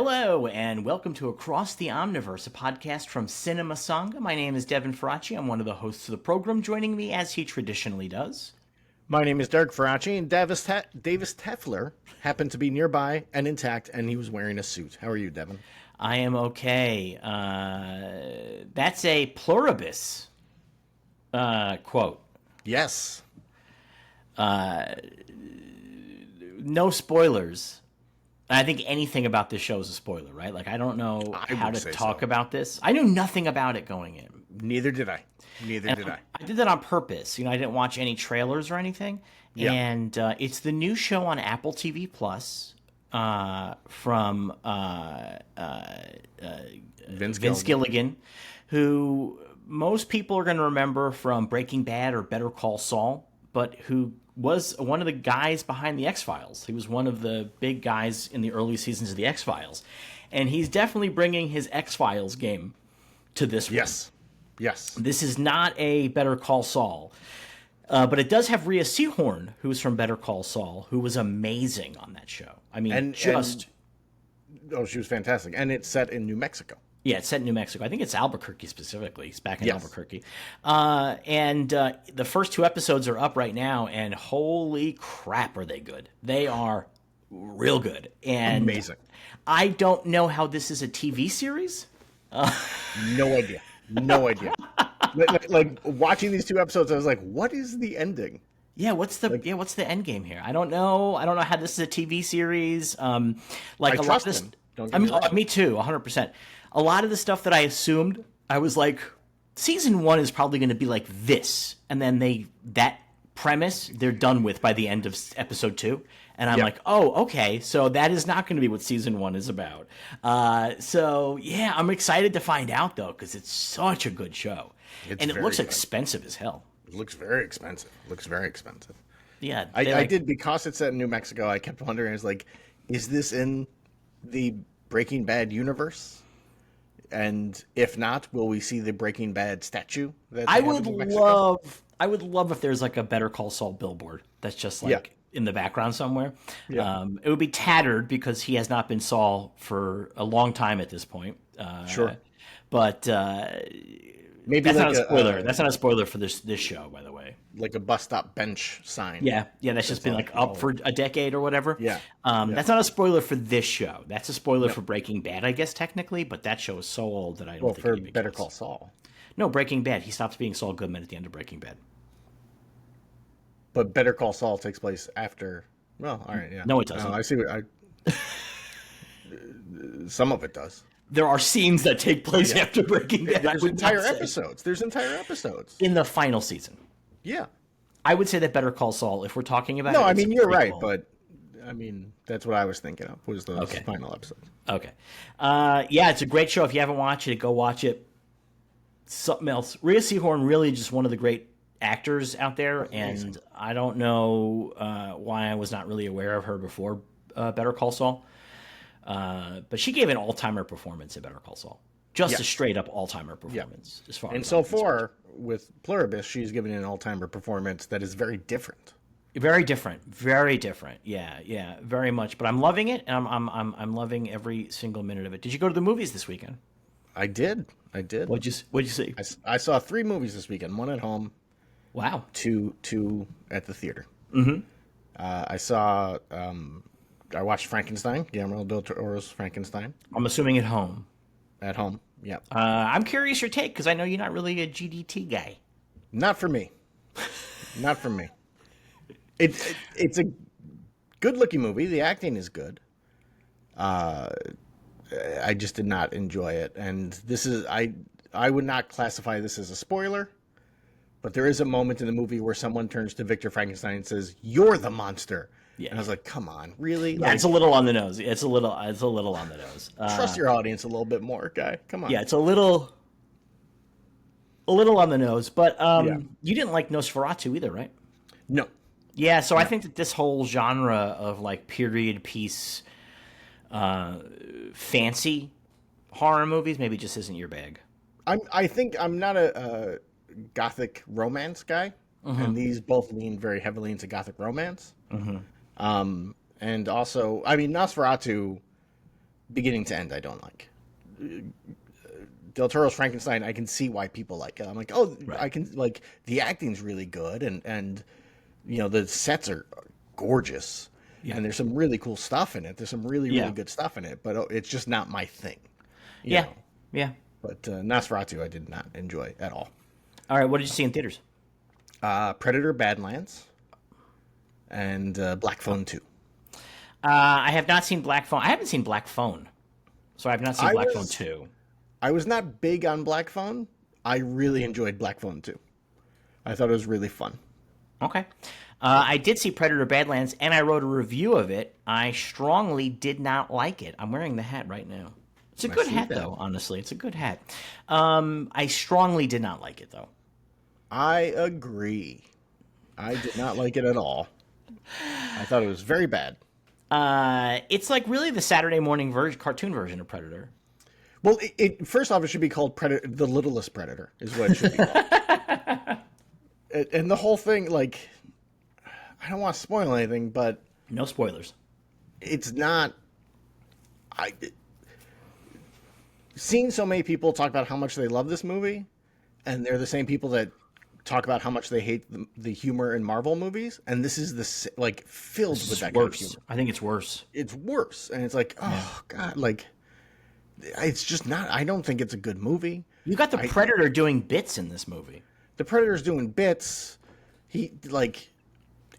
Hello, and welcome to Across the Omniverse, a podcast from Cinema Sangha. My name is Devin Faraci. I'm one of the hosts of the program, joining me as he traditionally does. My name is Dirk Faraci, and Davis Tefler happened to be nearby and intact, and he was wearing a suit. How are you, Devin? I am okay. That's a pluribus quote. Yes. No spoilers. I think anything about this show is a spoiler, right? Like, I don't know how to talk about this. I knew nothing about it going in. Neither did I. I did that on purpose. I didn't watch any trailers or anything. Yeah. And it's the new show on Apple TV Plus from Vince Gilligan, who most people are going to remember from Breaking Bad or Better Call Saul, but who was one of the guys behind the X-Files. He was one of the big guys in the early seasons of the X-Files. And he's definitely bringing his X-Files game to this one. Yes. This is not a Better Call Saul. But it does have Rhea Seehorn, who's from Better Call Saul, who was amazing on that show. I mean, she was fantastic. And it's set in New Mexico. Yeah, it's set in New Mexico. I think it's Albuquerque specifically. It's back in Albuquerque. And the first two episodes are up right now, and holy crap, are they good. They are real good. And amazing. I don't know how this is a TV series. No idea. like watching these two episodes, I was like, what is the ending? Yeah, what's the end game here? I don't know how this is a TV series. I trust him. Me too, 100%. A lot of the stuff that I assumed, I was like, season 1 is probably going to be like this, and then that premise they're done with by the end of episode 2, and I'm like, oh, okay, so that is not going to be what season 1 is about. So yeah, I'm excited to find out though, because it's such a good show, and it looks expensive as hell. It looks very expensive. Yeah, I did, because it's set in New Mexico. I kept wondering, I was like, is this in the Breaking Bad universe? And if not, will we see the Breaking Bad statue? I would love if there's like a Better Call Saul billboard that's just like in the background somewhere. Yeah. It would be tattered because he has not been Saul for a long time at this point. Sure. But maybe that's not a spoiler. That's not a spoiler for this show, by the way. Like a bus stop bench sign. Yeah, that's just been like up for a decade or whatever. Yeah. That's not a spoiler for this show. That's a spoiler for Breaking Bad, I guess, technically, but that show is so old that I don't think it even Better Call Saul. No, Breaking Bad. He stops being Saul Goodman at the end of Breaking Bad. But Better Call Saul takes place after. Well, all right, yeah. No, it doesn't. I see what some of it does. There are scenes that take place after Breaking Bad. There's entire episodes in the final season. Yeah. I would say that Better Call Saul, if we're talking about No, I mean, you're right, but I mean, that's what I was thinking of, was the final episode. Okay. Yeah, it's a great show. If you haven't watched it, go watch it. Something else. Rhea Seehorn, really just one of the great actors out there, and I don't know why I was not really aware of her before Better Call Saul. But she gave an all-timer performance in Better Call Saul. Just a straight-up all-timer performance. As far and as so far, with Pluribus, she's given an all-timer performance that is very different. Very different. Yeah, very much. But I'm loving it, and I'm loving every single minute of it. Did you go to the movies this weekend? I did. What'd you see? I saw 3 movies this weekend. 1 at home. Wow. 2 at the theater. Mm-hmm. I watched Frankenstein, Guillermo del Toro's Frankenstein. I'm assuming at home. At home, yeah. I'm curious your take, because I know you're not really a GDT guy. Not for me. It's a good-looking movie. The acting is good. I just did not enjoy it. And this is, I would not classify this as a spoiler, but there is a moment in the movie where someone turns to Victor Frankenstein and says, "You're the monster." Yeah. And I was like, come on, really? Yeah, it's a little on the nose. It's a little on the nose. Trust your audience a little bit more, guy. Come on. Yeah, it's a little on the nose. But you didn't like Nosferatu either, right? No. Yeah, so I think that this whole genre of like period piece fancy horror movies maybe just isn't your bag. I think I'm not a gothic romance guy, and these both lean very heavily into gothic romance. And also, I mean, Nosferatu beginning to end, I don't like. Del Toro's Frankenstein, I can see why people like it. I'm like, oh, Right. I can, like, the acting's really good, and you know, the sets are gorgeous, Yeah. and there's some really cool stuff in it. There's some really, Yeah. really good stuff in it, but it's just not my thing. You Yeah. know? Yeah. But Nosferatu, I did not enjoy at all. All right. What did you see in theaters? Predator, Badlands, and Black Phone 2. I have not seen Black Phone. I haven't seen Black Phone, so I have not seen Black Phone 2. I was not big on Black Phone. I really enjoyed Black Phone 2. I thought it was really fun. Okay. I did see Predator Badlands, and I wrote a review of it. I strongly did not like it. I'm wearing the hat right now. It's a good hat, though, honestly. It's a good hat. I strongly did not like it, though. I agree. I did not like it at all. I thought it was very bad. It's like really the Saturday morning cartoon version of Predator. Well, first off, it should be called Predator, the Littlest Predator, is what it should be called. And the whole thing, like, I don't want to spoil anything, but No spoilers. it's not. Seeing so many people talk about how much they love this movie, and they're the same people that talk about how much they hate the humor in Marvel movies, and this is filled with that kind of humor. I think it's worse. It's worse, and it's like, oh God, like. It's just not. I don't think it's a good movie. You got the Predator doing bits in this movie. The Predator's doing bits. He like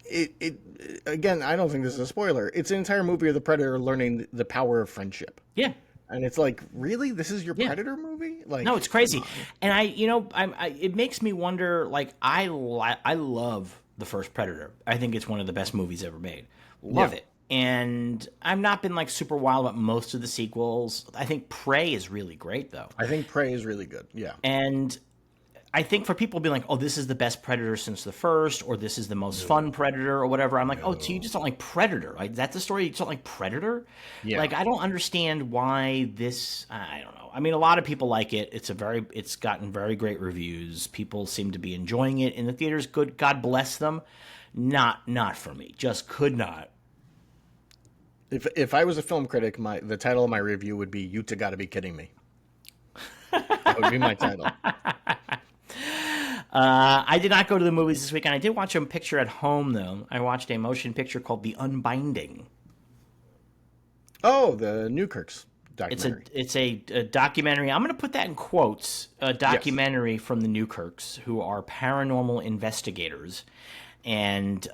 it again. I don't think this is a spoiler. It's an entire movie of the Predator learning the power of friendship. Yeah. And it's like, really, this is your Predator movie? Like, no, it's crazy. And it makes me wonder. Like, I love the first Predator. I think it's one of the best movies ever made. Love it. And I've not been like super wild about most of the sequels. I think Prey is really great, though. I think Prey is really good. Yeah. And I think for people being like, oh, this is the best Predator since the first, or this is the most fun Predator, or whatever, I'm like, oh, so you just don't like Predator? Like, that's the story? You just don't like Predator? Yeah. Like, I don't understand why this. I don't know. I mean, a lot of people like it. It's gotten very great reviews. People seem to be enjoying it in the theaters. Good, God bless them. Not for me. Just could not. If I was a film critic, the title of my review would be "You Gotta Be Kidding Me." That would be my title. I did not go to the movies this weekend. I did watch a picture at home, though. I watched a motion picture called The Unbinding. Oh, the Newkirk's documentary. It's a documentary. I'm going to put that in quotes. A documentary from the Newkirks, who are paranormal investigators. And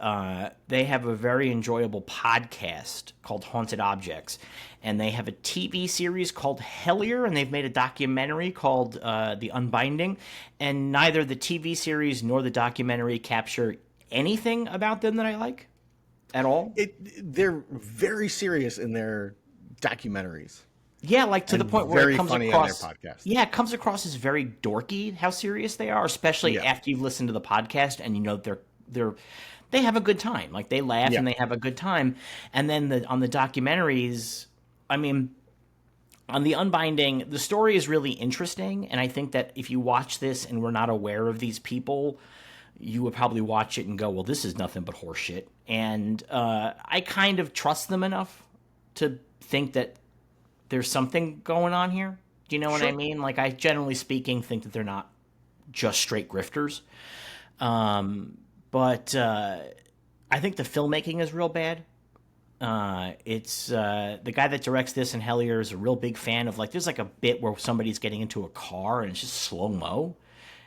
they have a very enjoyable podcast called Haunted Objects. And they have a TV series called Hellier, and they've made a documentary called The Unbinding. And neither the TV series nor the documentary capture anything about them that I like at all. They're very serious in their documentaries. Yeah, like to the point where it comes across. On their podcast. Yeah, it comes across as very dorky how serious they are, especially after you've listened to the podcast and you know they have a good time. Like, they laugh and they have a good time. And then on the documentaries, I mean, on The Unbinding, the story is really interesting. And I think that if you watch this and were not aware of these people, you would probably watch it and go, well, this is nothing but horseshit. And I kind of trust them enough to think that there's something going on here. Do you know what I mean? Like, I generally speaking think that they're not just straight grifters. But I think the filmmaking is real bad. It's the guy that directs this and Hellier is a real big fan of, like, there's like a bit where somebody's getting into a car and it's just slow-mo.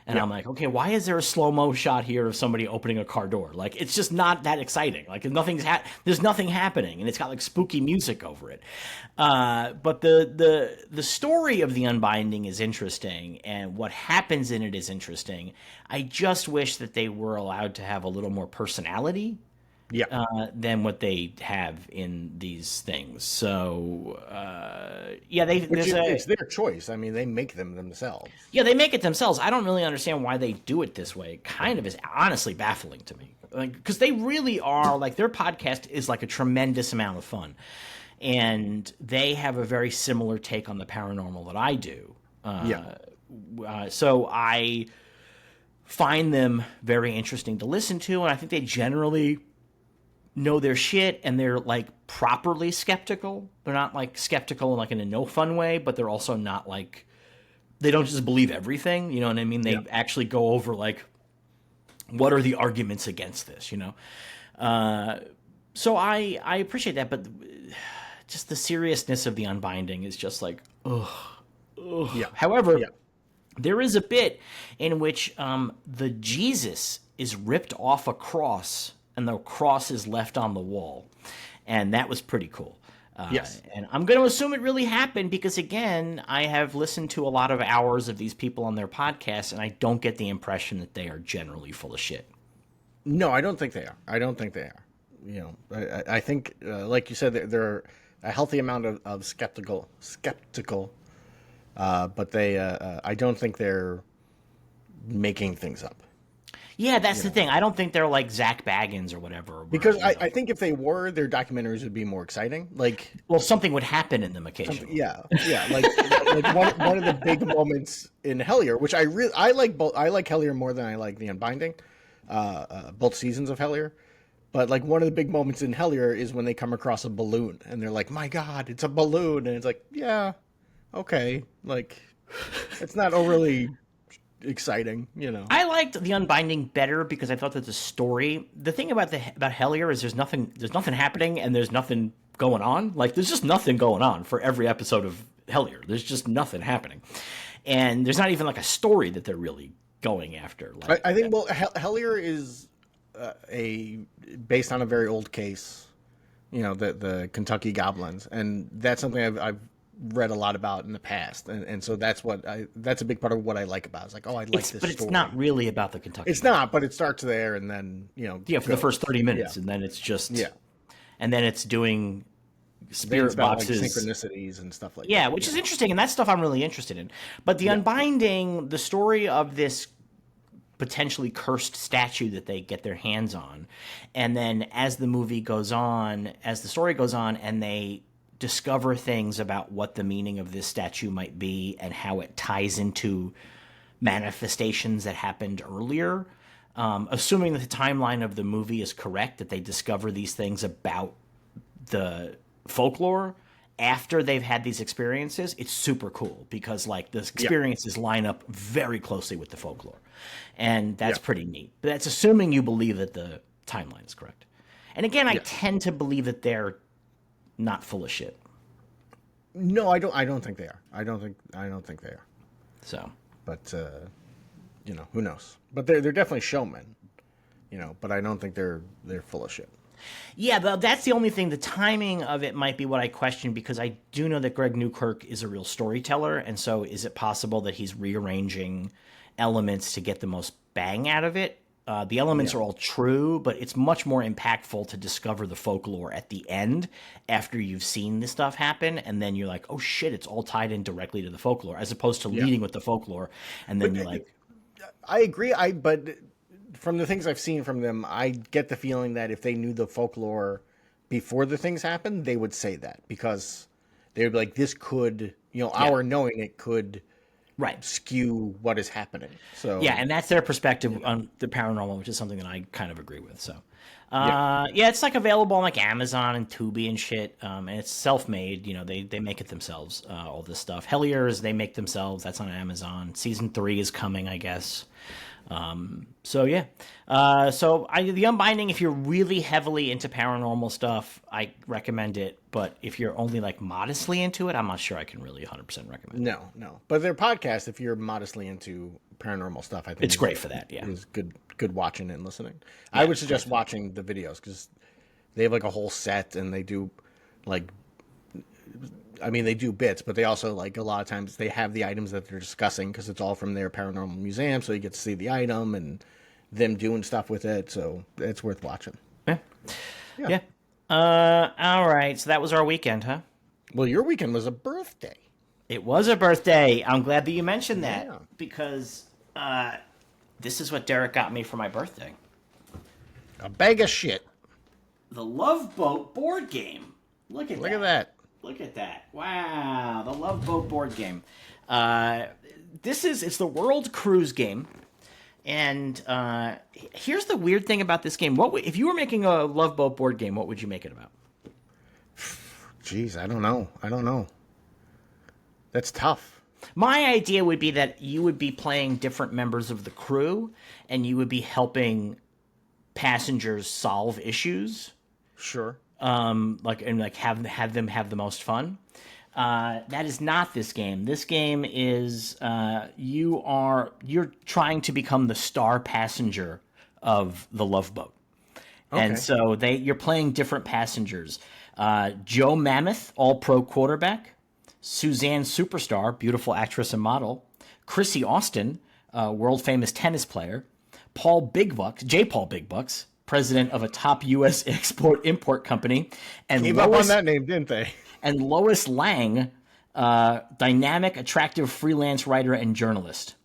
And I'm like, okay, why is there a slow-mo shot here of somebody opening a car door? Like, it's just not that exciting. Like, there's nothing happening, and it's got like spooky music over it. But the story of The Unbinding is interesting, and what happens in it is interesting. I just wish that they were allowed to have a little more personality. Than what they have in these things. So, it's their choice. I mean, they make them themselves. Yeah, they make it themselves. I don't really understand why they do it this way. It kind of is honestly baffling to me. Like, because they really are, like, their podcast is like a tremendous amount of fun. And they have a very similar take on the paranormal that I do. So I find them very interesting to listen to, and I think they generally know their shit and they're like properly skeptical. They're not like skeptical like in a no fun way, but they're also not like, they don't just believe everything. You know what I mean? They actually go over like, what are the arguments against this, you know? So I appreciate that, but just the seriousness of the Unbinding is just like, ugh. Yeah. However, there is a bit in which the Jesus is ripped off a cross and the cross is left on the wall. And that was pretty cool. Yes. And I'm going to assume it really happened because, again, I have listened to a lot of hours of these people on their podcasts, and I don't get the impression that they are generally full of shit. No, I don't think they are. I don't think they are. You know, I think, like you said, they're a healthy amount of skeptical, but I don't think they're making things up. Yeah, that's the thing. I don't think they're like Zach Baggins or whatever. Because I think if they were, their documentaries would be more exciting. Like, well, something would happen in them occasionally. Yeah. Like one of the big moments in Hellier, which I like both. I like Hellier more than I like the Unbinding, both seasons of Hellier. But like one of the big moments in Hellier is when they come across a balloon and they're like, "My God, it's a balloon!" And it's like, yeah, okay, like it's not overly exciting, you know. I liked the Unbinding better because I thought that the story. The thing about Hellier is there's nothing happening and there's nothing going on. Like there's just nothing going on for every episode of Hellier. There's just nothing happening, and there's not even like a story that they're really going after. Like, I think Hellier is based on a very old case, you know, the Kentucky Goblins, and that's something I've read a lot about in the past, and so that's a big part of what I like about it. It's like, oh, I like this but story. It's not really about the Kentucky. It's not, but it starts there, and then for the first 30 minutes, and then it's just and then it's doing spirit boxes, like synchronicities and stuff like that. Yeah, which is interesting, and that stuff I'm really interested in. But the Unbinding, the story of this potentially cursed statue that they get their hands on, and then as the movie goes on, as the story goes on, and they discover things about what the meaning of this statue might be and how it ties into manifestations that happened earlier, assuming that the timeline of the movie is correct, that they discover these things about the folklore after they've had these experiences, it's super cool because like the experiences line up very closely with the folklore, and that's pretty neat. But that's assuming you believe that the timeline is correct. And again, I tend to believe that they're not full of shit. No, I don't think they are. I don't think they are. So, but you know, who knows? But they're definitely showmen, you know. But I don't think they're full of shit. Yeah, that's the only thing. The timing of it might be what I question, because I do know that Greg Newkirk is a real storyteller, and so is it possible that he's rearranging elements to get the most bang out of it? The elements are all true, but it's much more impactful to discover the folklore at the end after you've seen this stuff happen, and then you're like, oh shit, it's all tied in directly to the folklore, as opposed to leading with the folklore, and then you're like... I agree, but from the things I've seen from them, I get the feeling that if they knew the folklore before the things happened, they would say that, because they would be like, this could, you know, our knowing it could... skew what is happening. So and that's their perspective on the paranormal, which is something that I kind of agree with. So it's like available on like Amazon and Tubi and shit, and it's self-made. You know, they make it themselves. All this stuff, Helliers, they make themselves. That's on Amazon. Season 3 is coming, I guess. The Unbinding, if you're really heavily into paranormal stuff, I recommend it. But if you're only like modestly into it, I'm not sure I can really 100% recommend it. No. But their podcast, if you're modestly into paranormal stuff, I think it's great for that. Yeah, is good watching and listening. I would suggest watching the videos because they have like a whole set, and they do like, I mean, they do bits, but they also, like, a lot of times they have the items that they're discussing because it's all from their paranormal museum, so you get to see the item and them doing stuff with it, so it's worth watching. Yeah. All right, so that was our weekend, huh? Well, your weekend was a birthday. It was a birthday. I'm glad that you mentioned that, because this is what Derek got me for my birthday. A bag of shit. The Love Boat board game. Look at that. Look at that. Wow. The Love Boat board game. It's the World Cruise game. And here's the weird thing about this game. If you were making a Love Boat board game, what would you make it about? Jeez, I don't know. That's tough. My idea would be that you would be playing different members of the crew, and you would be helping passengers solve issues. Sure. Have them have the most fun. That is not this game. This game is you're trying to become the star passenger of the Love Boat, and so you're playing different passengers. Joe Mammoth, All-Pro quarterback. Suzanne Superstar, beautiful actress and model. Chrissy Austin, world-famous tennis player. J. Paul Big Bucks, president of a top U.S. export-import company. And Came up on that name, didn't they? And Lois Lang, dynamic, attractive freelance writer and journalist.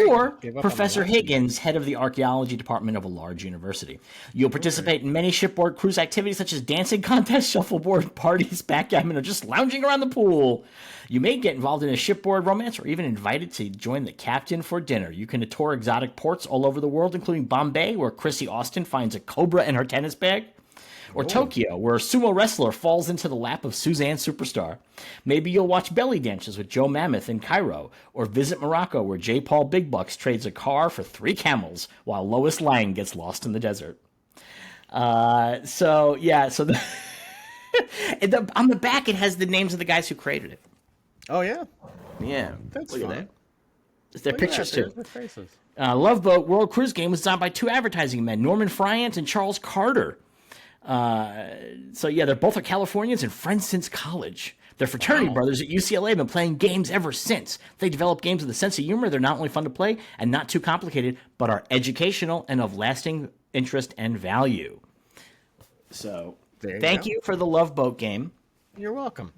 Or Professor Higgins, head of the archaeology department of a large university. You'll participate in many shipboard cruise activities such as dancing contests, shuffleboard parties, backgammon, or just lounging around the pool. You may get involved in a shipboard romance or even invited to join the captain for dinner. You can tour exotic ports all over the world, including Bombay, where Chrissy Austin finds a cobra in her tennis bag. Or Tokyo, where a sumo wrestler falls into the lap of Suzanne Superstar. Maybe you'll watch belly dances with Joe Mammoth in Cairo, or visit Morocco, where J. Paul Big Bucks trades a car for 3 camels, while Lois Lang gets lost in the desert. On the back, it has the names of the guys who created it. Oh, yeah? Yeah. That's Look fun. At that. There's their pictures, too. Their faces. Love Boat World Cruise Game was designed by 2 advertising men, Norman Friant and Charles Carter. They're both Californians and friends since college. They're fraternity brothers at UCLA, have been playing games ever since. They develop games with a sense of humor. They're not only fun to play and not too complicated, but are educational and of lasting interest and value. So, thank you for the Love Boat game. You're welcome.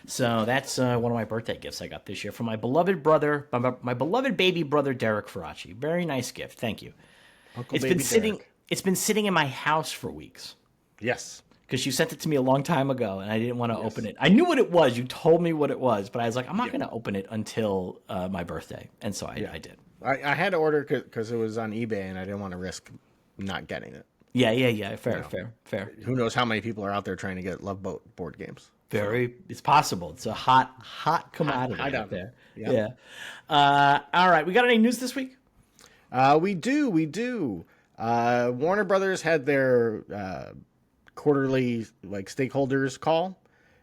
So that's one of my birthday gifts I got this year from my beloved brother, my beloved baby brother, Derek Faraci. Very nice gift. Thank you. It's been sitting in my house for weeks. Yes. Because you sent it to me a long time ago, and I didn't want to open it. I knew what it was. You told me what it was, but I was like, I'm not going to open it until my birthday. And so I did. I had to order because it was on eBay, and I didn't want to risk not getting it. Yeah. Fair. Who knows how many people are out there trying to get Love Boat board games. It's possible. It's a hot commodity out there. Yeah. All right. We got any news this week? We do. Warner Brothers had their quarterly stakeholders call,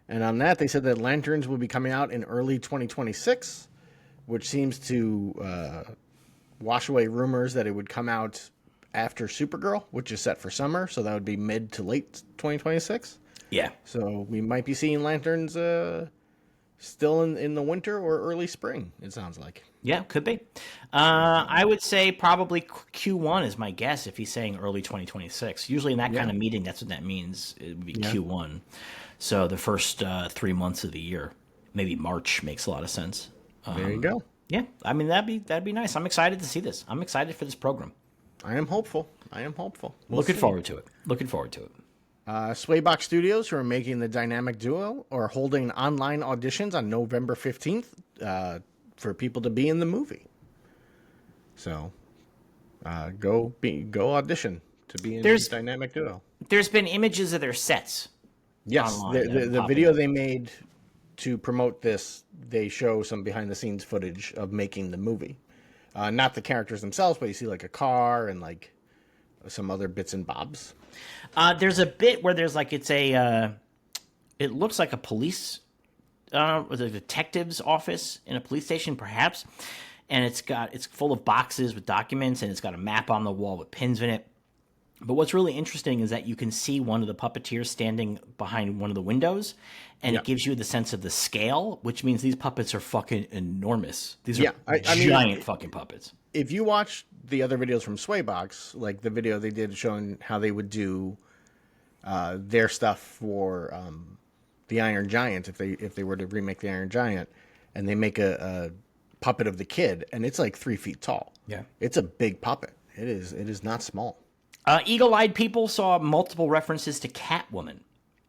and on that they said that Lanterns will be coming out in early 2026, which seems to wash away rumors that it would come out after Supergirl, which is set for summer, so that would be mid to late 2026. Yeah. So we might be seeing Lanterns still in the winter or early spring, it sounds like. Yeah, could be. I would say probably Q1 is my guess if he's saying early 2026. Usually in that kind of meeting, that's what that means. It would be Q1. So the first 3 months of the year. Maybe March makes a lot of sense. There you go. Yeah, I mean, that'd be nice. I'm excited to see this. I'm excited for this program. I am hopeful. Looking forward to it. Swaybox Studios, who are making the dynamic duo, are holding online auditions on November 15th for people to be in the movie. So go audition to be in the dynamic duo. There's been images of their sets. Yes, the video they made to promote this, they show some behind-the-scenes footage of making the movie. Not the characters themselves, but you see like a car and like some other bits and bobs. There's a bit where there's like it looks like a police, a detective's office in a police station, perhaps, and it's full of boxes with documents, and it's got a map on the wall with pins in it. But what's really interesting is that you can see one of the puppeteers standing behind one of the windows, and it gives you the sense of the scale, which means these puppets are fucking enormous. These are giant fucking puppets. If you watch the other videos from Swaybox, like the video they did showing how they would do their stuff for the Iron Giant, if they were to remake the Iron Giant, and they make a puppet of the kid, and it's like 3 feet tall. Yeah, it's a big puppet. It is not small. Eagle-eyed people saw multiple references to Catwoman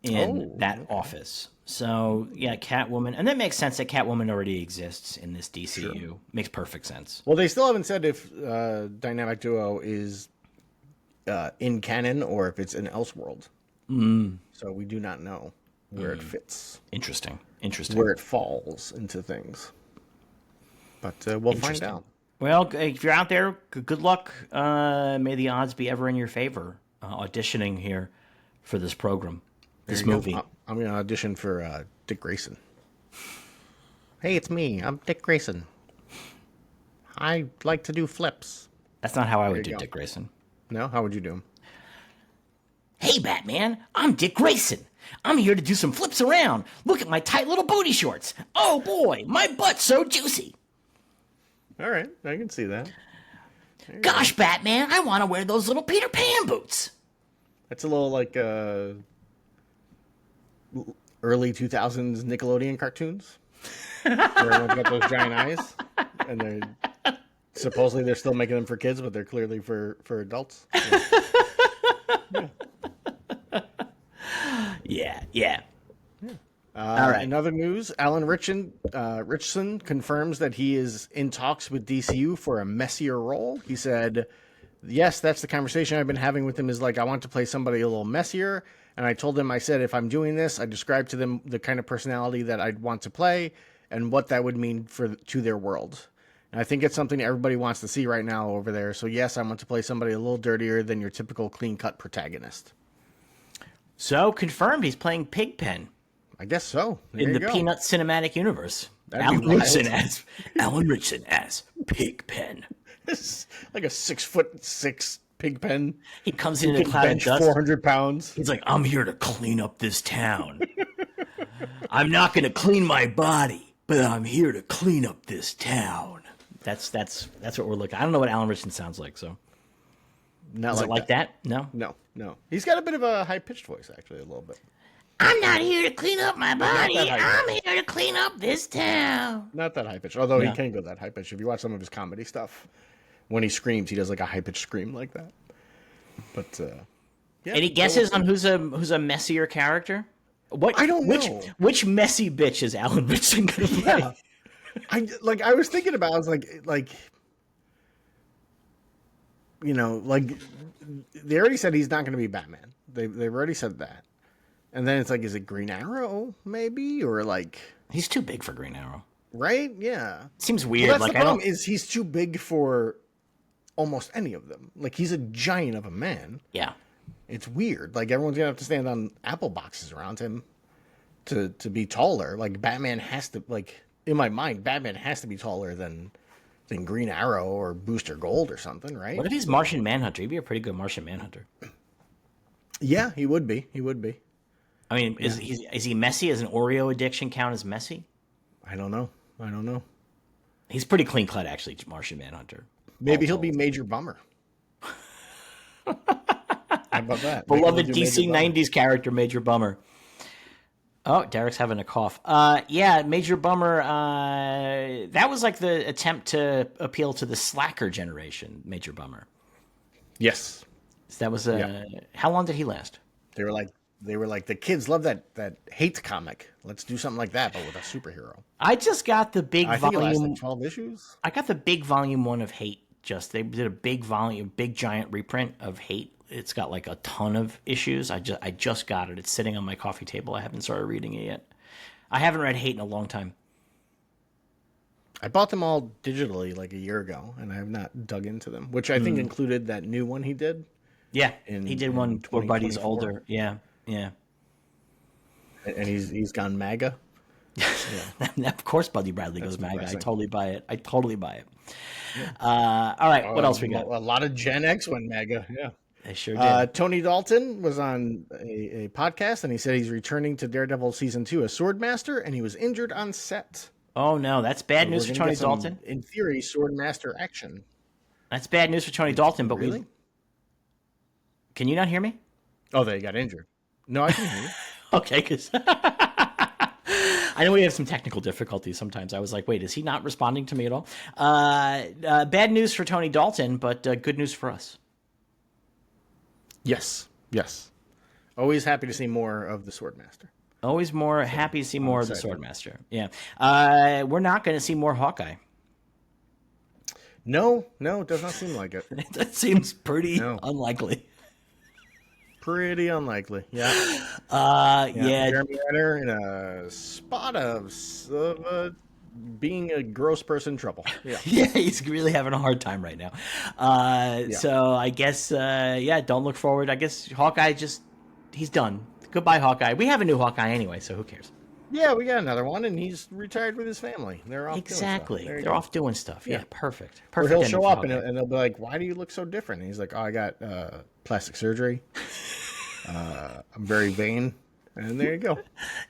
in that office. So, yeah, Catwoman. And that makes sense that Catwoman already exists in this DCU. Sure. Makes perfect sense. Well, they still haven't said if Dynamic Duo is in canon or if it's in Elseworld. So we do not know where it fits. Interesting. Where it falls into things. But we'll find out. Well, if you're out there, good luck. May the odds be ever in your favor auditioning here for this program, this movie. I'm going to audition for Dick Grayson. Hey, it's me. I'm Dick Grayson. I like to do flips. That's not how I would do Dick Grayson. No? How would you do him? Hey, Batman, I'm Dick Grayson. I'm here to do some flips around. Look at my tight little booty shorts. Oh, boy, my butt's so juicy. All right, I can see that. Gosh, Batman, I want to wear those little Peter Pan boots. That's a little like early 2000s Nickelodeon cartoons. Where everyone's got those giant eyes. And supposedly they're still making them for kids, but they're clearly for adults. Yeah. All right. In other news, Alan Ritchson confirms that he is in talks with DCU for a messier role. He said, yes, that's the conversation I've been having with him is like, I want to play somebody a little messier. And I told him, I said, if I'm doing this, I described to them the kind of personality that I'd want to play and what that would mean to their world. And I think it's something everybody wants to see right now over there. So yes, I want to play somebody a little dirtier than your typical clean-cut protagonist. So, confirmed, he's playing Pigpen. I guess so. In the Peanut cinematic universe. Alan Ritchson as Pigpen. It's like a 6'6" Pigpen. He comes in a cloud of dust. 400 pounds. He's like, I'm here to clean up this town. I'm not going to clean my body, but I'm here to clean up this town. That's what we're looking at. I don't know what Alan Ritchson sounds like, so. Not Is it like that? No? No. He's got a bit of a high-pitched voice, actually, a little bit. I'm not here to clean up my body. I'm here to clean up this town. Not that high-pitched, although he can go that high-pitched. If you watch some of his comedy stuff, when he screams, he does like a high-pitched scream like that. But, yeah. Any guesses on who's a messier character? I don't know. Which messy bitch is Alan Ritchson going to play? Yeah. I was thinking about, I was like, you know, like, they already said he's not going to be Batman. They've already said that. And then it's like, is it Green Arrow, maybe? Or like... He's too big for Green Arrow. Right? Yeah. Seems weird. Well, that's the problem, is he's too big for almost any of them. Like, he's a giant of a man. Yeah. It's weird. Like, everyone's going to have to stand on apple boxes around him to be taller. Like, Batman has to... Like, in my mind, Batman has to be taller than Green Arrow or Booster Gold or something, right? What if he's Martian Manhunter? He'd be a pretty good Martian Manhunter. Yeah, he would be. I mean, is he messy? Is an Oreo addiction count as messy? I don't know. He's pretty clean cut, actually, Martian Manhunter. Maybe he'll be Major Bummer. How about that? Beloved DC 90s character, Major Bummer. Oh, Derek's having a cough. Yeah, Major Bummer. That was like the attempt to appeal to the slacker generation, Major Bummer. Yes. So that was How long did he last? They were like the kids love that hate comic. Let's do something like that, but with a superhero. I just got the big volume. I think it lasted 12 issues. I got the big volume 1 of Hate. They did a big giant reprint of Hate. It's got like a ton of issues. I just got it. It's sitting on my coffee table. I haven't started reading it yet. I haven't read Hate in a long time. I bought them all digitally like a year ago, and I have not dug into them, which I think included that new one he did. Yeah, he did one where Buddy's older. Yeah. And he's gone MAGA. Yeah. Of course, Buddy Bradley goes MAGA. I totally buy it. Yeah. All right, what else we got? A lot of Gen X went MAGA. Yeah. They sure did. Tony Dalton was on a podcast, and he said he's returning to Daredevil Season 2 as Swordmaster, and he was injured on set. Oh, no. That's bad news for Tony Dalton? In theory, Swordmaster action. That's bad news for Tony Dalton, but really? Can you not hear me? Oh, they got injured. No, I can hear you. Okay, because I know we have some technical difficulties sometimes. I was like, wait, is he not responding to me at all? Bad news for Tony Dalton, but good news for us. Yes. Always happy to see more of the Swordmaster. Always more happy to see more of the excited. Swordmaster. Yeah. We're not going to see more Hawkeye. No, it does not seem like it. That seems pretty No. unlikely. Pretty unlikely. Yeah. Yeah. Jeremy Renner in a spot of being a gross person trouble. Yeah. Yeah, he's really having a hard time right now. So I guess, don't look forward. I guess Hawkeye he's done. Goodbye, Hawkeye. We have a new Hawkeye anyway, so who cares? Yeah, we got another one, and he's retired with his family. They're off Exactly. doing stuff. They're off doing stuff. Yeah, perfect. Or Perfect. he'll ending show for up, Hawkeye. and they'll be like, why do you look so different? And he's like, oh, I got plastic surgery. I'm very vain. And there you go.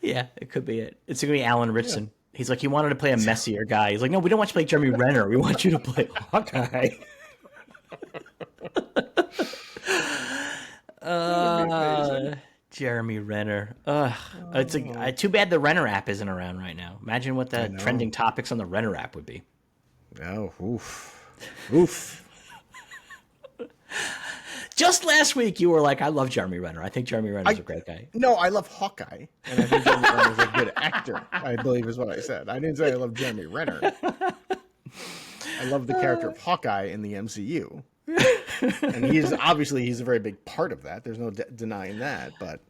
Yeah, it could be it. It's going to be Alan Ritchson. He's like, he wanted to play a messier guy. He's like, no, we don't want you to play Jeremy Renner. We want you to play Hawkeye. Jeremy Renner. It's too bad the Renner app isn't around right now. Imagine what the trending topics on the Renner app would be. Oh, oof. Just last week, you were like, I love Jeremy Renner. I think Jeremy Renner's a great guy. No, I love Hawkeye, and I think Jeremy Renner's a good actor, I believe is what I said. I didn't say I love Jeremy Renner. I love the character of Hawkeye in the MCU. And he's a very big part of that. There's no denying that, but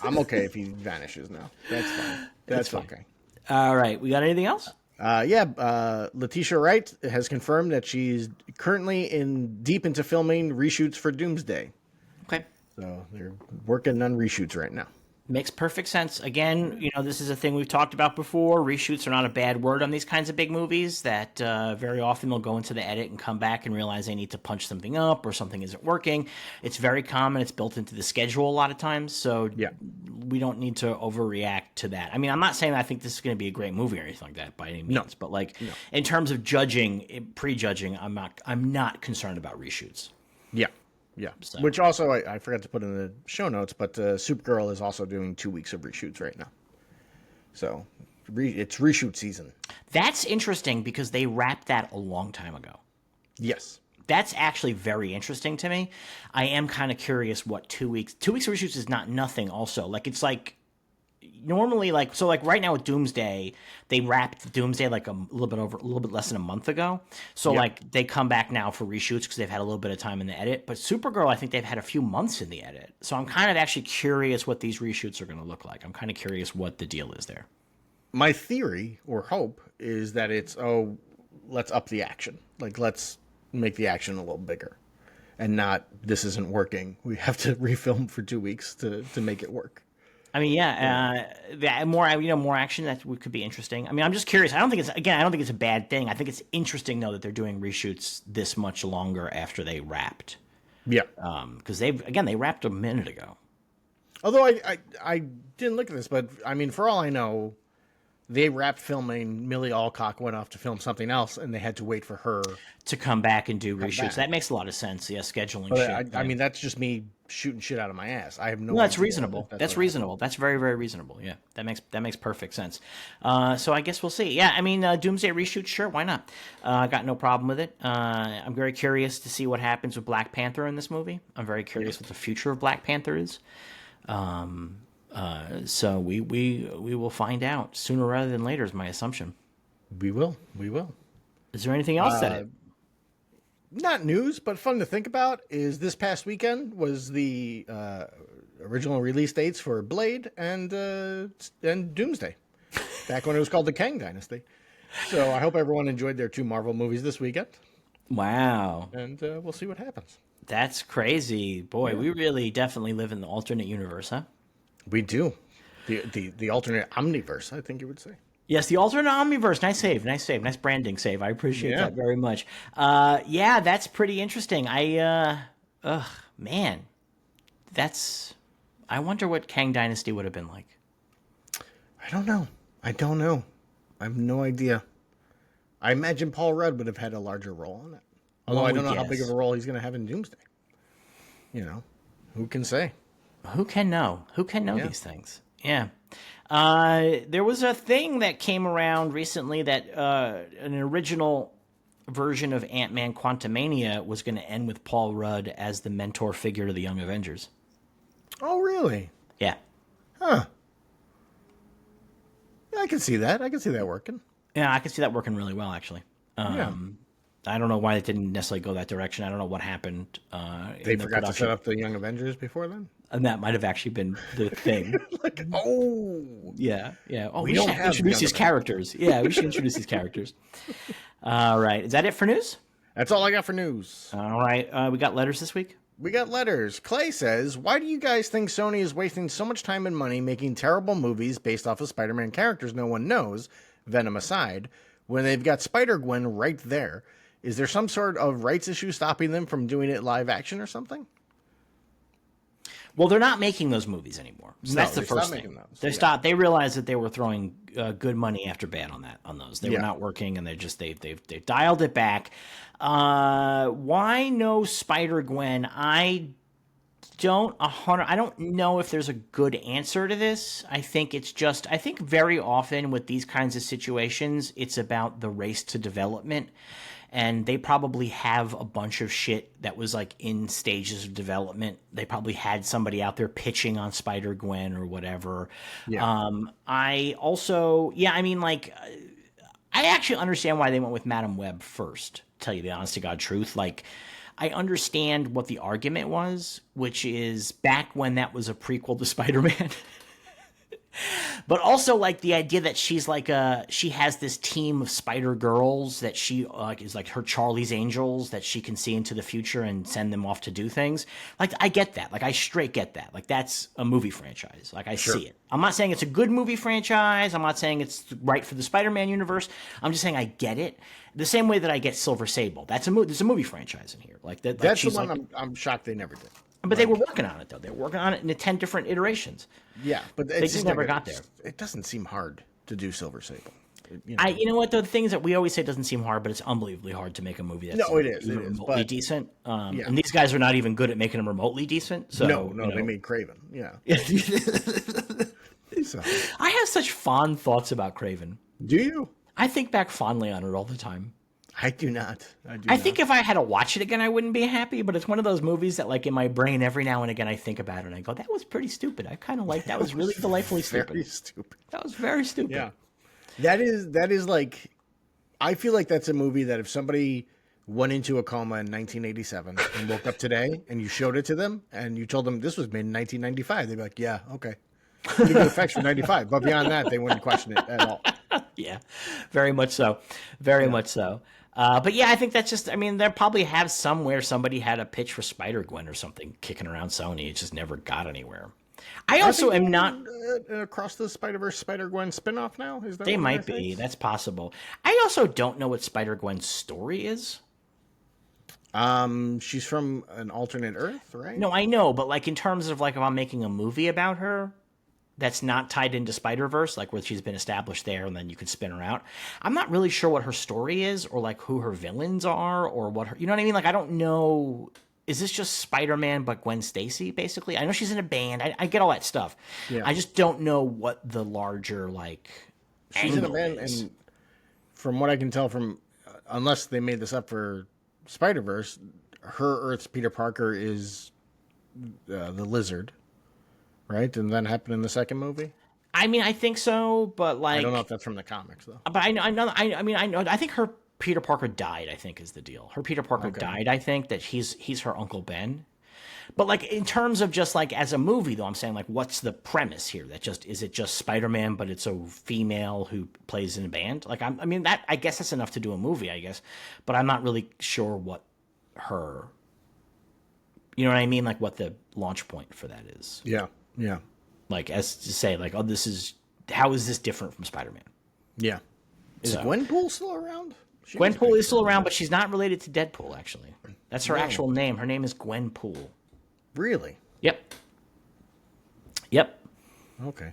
I'm okay if he vanishes now. That's fine. That's okay. All right. We got anything else? Letitia Wright has confirmed that she's currently deep into filming reshoots for Doomsday. Okay. So they're working on reshoots right now. Makes perfect sense. Again, this is a thing we've talked about before. Reshoots are not a bad word on these kinds of big movies that very often they'll go into the edit and come back and realize they need to punch something up or something isn't working. It's very common. It's built into the schedule a lot of times. So we don't need to overreact to that. I mean, I'm not saying I think this is going to be a great movie or anything like that by any means. But in terms of prejudging, I'm not concerned about reshoots. Yeah. Yeah, so. Which also I forgot to put in the show notes, but Supergirl is also doing 2 weeks of reshoots right now. So it's reshoot season. That's interesting because they wrapped that a long time ago. Yes. That's actually very interesting to me. I am kind of curious what 2 weeks. 2 weeks of reshoots is not nothing also. It's like normally right now with Doomsday, they wrapped Doomsday a little bit less than a month ago. So they come back now for reshoots because they've had a little bit of time in the edit. But Supergirl, I think they've had a few months in the edit. So I'm kind of actually curious what these reshoots are going to look like. I'm kind of curious what the deal is there. My theory or hope is that it's, let's up the action. Let's make the action a little bigger. And not, this isn't working. We have to refilm for 2 weeks to make it work. I mean, more action that could be interesting. I mean, I'm just curious. I don't think it's a bad thing. I think it's interesting though that they're doing reshoots this much longer after they wrapped. Yeah. Because they wrapped a minute ago. Although I didn't look at this, but I mean, for all I know, they wrapped filming. Millie Alcock went off to film something else, and they had to wait for her to come back and do reshoots. That makes a lot of sense. Yeah, scheduling shit. I mean, that's just me shooting shit out of my ass. I have no. That's reasonable. That's reasonable. That's very, very reasonable. Yeah, that makes perfect sense. So I guess we'll see. Yeah, I mean, Doomsday reshoot, sure, why not? I got no problem with it. I'm very curious to see what happens with Black Panther in this movie. I'm very curious what the future of Black Panther is. So we will find out sooner rather than later is my assumption. We will. Is there anything else that not news, but fun to think about is this past weekend was the original release dates for Blade and Doomsday, back when it was called the Kang Dynasty. So I hope everyone enjoyed their 2 Marvel movies this weekend. Wow. And we'll see what happens. That's crazy. Boy, we really definitely live in the alternate universe, huh? We do. The alternate omniverse, I think you would say. Yes, the alternate omniverse. Nice save. Nice branding save. I appreciate that very much. That's pretty interesting. Man. I wonder what Kang Dynasty would have been like. I don't know. I have no idea. I imagine Paul Rudd would have had a larger role in it. Although I don't know how big of a role he's going to have in Doomsday. Who can say? Who can know? Who can know these things? Yeah. There was a thing that came around recently that an original version of Ant-Man Quantumania was going to end with Paul Rudd as the mentor figure to the Young Avengers. Oh, really? Yeah. Huh. Yeah, I can see that. I can see that working. Yeah, I can see that working really well, actually. Yeah. I don't know why it didn't necessarily go that direction. I don't know what happened They in the forgot to set production. up the Young Avengers before then? And that might have actually been the thing. Like, oh, Yeah, yeah. Oh, we we don't should have introduce Young these Avengers. characters. Yeah, we should introduce these characters. All right. Is that it for news? That's all I got for news. All right. We got letters this week. We got letters. Clay says, why do you guys think Sony is wasting so much time and money making terrible movies based off of Spider-Man characters no one knows, Venom aside, when they've got Spider-Gwen right there? Is there some sort of rights issue stopping them from doing it live action or something? Well, they're not making those movies anymore. So No, that's the they first stopped thing. making those. They Yeah. stopped. They realized that they were throwing good money after bad on those. They were Yeah. not working, and they've dialed it back. Why no Spider-Gwen? I don't know if there's a good answer to this. I think very often with these kinds of situations, it's about the race to development. And they probably have a bunch of shit that was like in stages of development. They probably had somebody out there pitching on Spider-Gwen or whatever. Yeah. I also, yeah, I mean, like, I actually understand why they went with Madam Web first, to tell you the honest to God truth. Like, I understand what the argument was, which is back when that was a prequel to Spider-Man. But also, like, the idea that she's like she has this team of Spider Girls that she is like her Charlie's Angels that she can see into the future and send them off to do things. Like, I get that. Like, I straight get that. Like, that's a movie franchise. Like, I see it. I'm not saying it's a good movie franchise. I'm not saying it's right for the Spider-Man universe. I'm just saying I get it. The same way that I get Silver Sable. There's a movie franchise in here. Like that. That's the one I'm shocked they never did. But they were working on it, though. They were working on it in 10 different iterations. Yeah, but they just never got there. It doesn't seem hard to do Silver Sable. You know what? The things that we always say doesn't seem hard, but it's unbelievably hard to make a movie that's remotely decent. Yeah. And these guys are not even good at making them remotely decent. So no, they made Craven. Yeah. So. I have such fond thoughts about Craven. Do you? I think back fondly on it all the time. I do not. I think if I had to watch it again, I wouldn't be happy. But it's one of those movies that, like, in my brain, every now and again, I think about it and I go, "That was pretty stupid." I kind of like that. Was really delightfully stupid. Very stupid. That was very stupid. Yeah, that is like, I feel like that's a movie that if somebody went into a coma in 1987 and woke up today, and you showed it to them and you told them this was made in 1995, they'd be like, "Yeah, okay." Pretty good effects for 95, but beyond that, they wouldn't question it at all. Yeah, very much so. Very much so. But yeah, I think that's just, I mean, they'll probably have somewhere somebody had a pitch for Spider-Gwen or something kicking around Sony. It just never got anywhere. I also am not... Across the Spider-Verse Spider-Gwen spinoff now? Is that They might be. That's possible. I also don't know what Spider-Gwen's story is. She's from an alternate Earth, right? No, I know, but like in terms of like if I'm making a movie about her that's not tied into Spider-Verse, like where she's been established there and then you could spin her out, I'm not really sure what her story is or like who her villains are or what her, you know what I mean? Like, I don't know. Is this just Spider-Man but Gwen Stacy, basically? I know she's in a band. I get all that stuff. Yeah. I just don't know what the larger, like, she's in a band, is. and from what I can tell from, unless they made this up for Spider-Verse, her Earth's Peter Parker is the Lizard, right? And that happened in the second movie? I mean, I think so, but like... I don't know if that's from the comics, though. But I know, I think her Peter Parker died, I think is the deal. Her Peter Parker died, I think, that he's her Uncle Ben. But like in terms of just like as a movie, though, I'm saying like what's the premise here? Is it just Spider-Man, but it's a female who plays in a band? Like I mean that I guess that's enough to do a movie, I guess. But I'm not really sure what her, you know what I mean? Like what the launch point for that is. Yeah, yeah. Like as to say like, oh, how is this different from Spider-Man? Yeah. Is Gwenpool still around? Gwenpool is still around, but she's not related to Deadpool, actually. That's her actual name. Her name is Gwenpool. Really? Yep. Okay.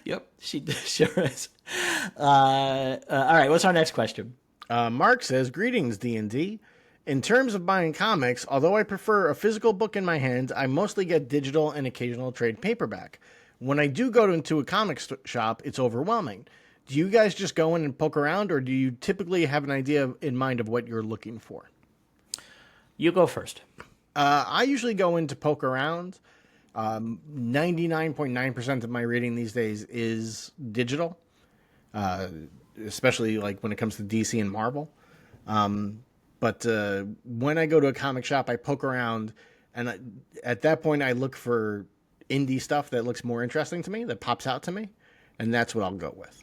Yep, she sure is. All right, what's our next question? Mark says, greetings, D&D. In terms of buying comics, although I prefer a physical book in my hands, I mostly get digital and occasional trade paperback. When I do go into a comic shop, it's overwhelming. Do you guys just go in and poke around, or do you typically have an idea in mind of what you're looking for? You go first. I usually go in to poke around. 99.9% of my reading these days is digital, especially like when it comes to DC and Marvel. But when I go to a comic shop, I poke around, and at that point, I look for indie stuff that looks more interesting to me, that pops out to me, and that's what I'll go with.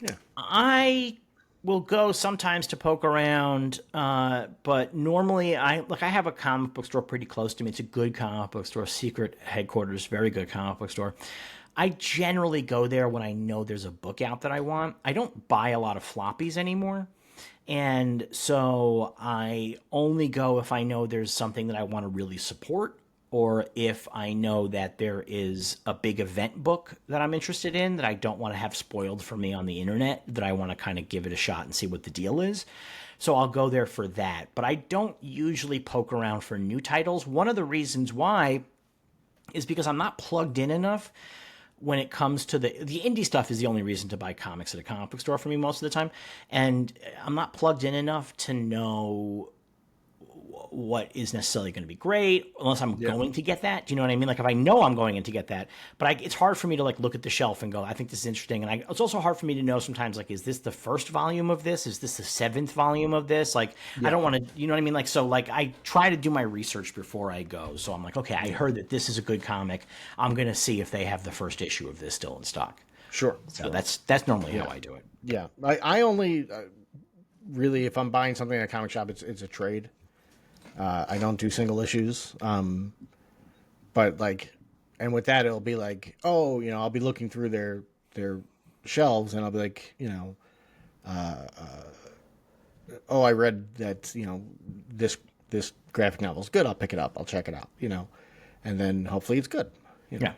Yeah. I will go sometimes to poke around, but normally I have a comic book store pretty close to me. It's a good comic book store, secret headquarters, very good comic book store. I generally go there when I know there's a book out that I want. I don't buy a lot of floppies anymore. And so I only go if I know there's something that I want to really support, or if I know that there is a big event book that I'm interested in that I don't want to have spoiled for me on the internet, that I want to kind of give it a shot and see what the deal is. So I'll go there for that. But I don't usually poke around for new titles. One of the reasons why is because I'm not plugged in enough when it comes to the indie stuff. Is the only reason to buy comics at a comic book store for me most of the time. And I'm not plugged in enough to know what is necessarily going to be great unless I'm going to get that. Do you know what I mean? Like if I know I'm going in to get that, but it's hard for me to like look at the shelf and go, I think this is interesting. And it's also hard for me to know sometimes, like, is this the first volume of this? Is this the 7th volume of this? Like, I don't want to, you know what I mean? Like, so like I try to do my research before I go. So I'm like, okay, I heard that this is a good comic. I'm going to see if they have the first issue of this still in stock. Sure. So that's normally how I do it. Yeah. I only really, if I'm buying something at a comic shop, it's a trade. I don't do single issues. But like, and with that, it'll be like, oh, you know, I'll be looking through their shelves and I'll be like, you know, oh, I read that, you know, this graphic novel is good. I'll pick it up. I'll check it out, you know, and then hopefully it's good. You know?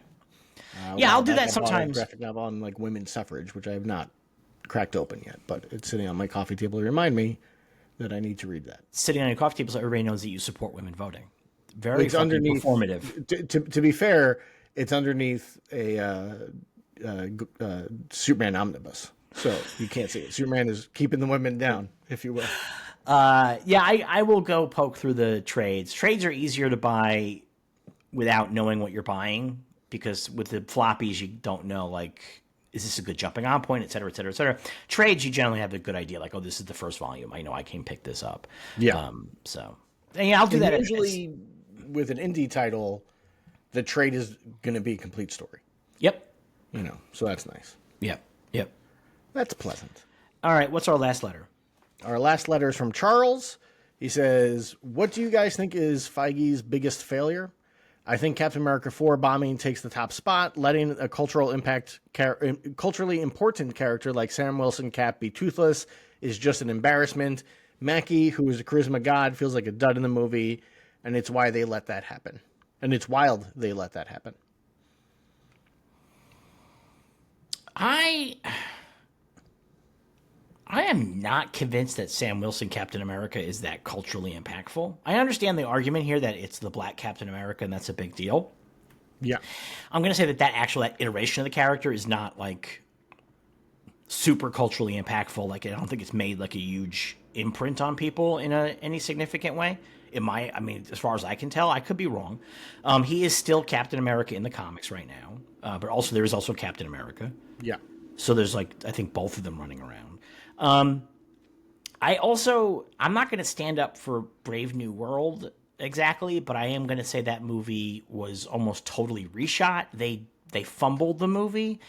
Yeah. I'll do that sometimes. Graphic novel on like women's suffrage, which I have not cracked open yet, but it's sitting on my coffee table to remind me that I need to read that. Sitting on your coffee table so everybody knows that you support women voting. Very it's underneath, performative. To be fair, it's underneath a Superman omnibus, so you can't see it. Superman is keeping the women down, if you will. I will go poke through the trades. Trades are easier to buy without knowing what you're buying, because with the floppies, you don't know, like, is this a good jumping on point, et cetera, et cetera, et cetera. Trades, you generally have a good idea, like, oh, this is the first volume. I know I can pick this up. Yeah. I'll do that. Usually, with an indie title, the trade is going to be a complete story. Yep. You know, so that's nice. Yep. That's pleasant. All right, what's our last letter? Our last letter is from Charles. He says, what do you guys think is Feige's biggest failure? I think Captain America 4 bombing takes the top spot. Letting a culturally important character like Sam Wilson Cap be toothless is just an embarrassment. Mackie, who is a charisma god, feels like a dud in the movie, and it's why they let that happen. And it's wild they let that happen. I am not convinced that Sam Wilson Captain America is that culturally impactful. I understand the argument here that it's the black Captain America and that's a big deal. Yeah. I'm going to say that iteration of the character is not like super culturally impactful. Like, I don't think it's made like a huge imprint on people in any significant way. It might, I mean, as far as I can tell, I could be wrong. He is still Captain America in the comics right now. But also there is also Captain America. Yeah. So there's like, I think both of them running around. I'm not going to stand up for Brave New World exactly, but I am going to say that movie was almost totally reshot. They fumbled the movie,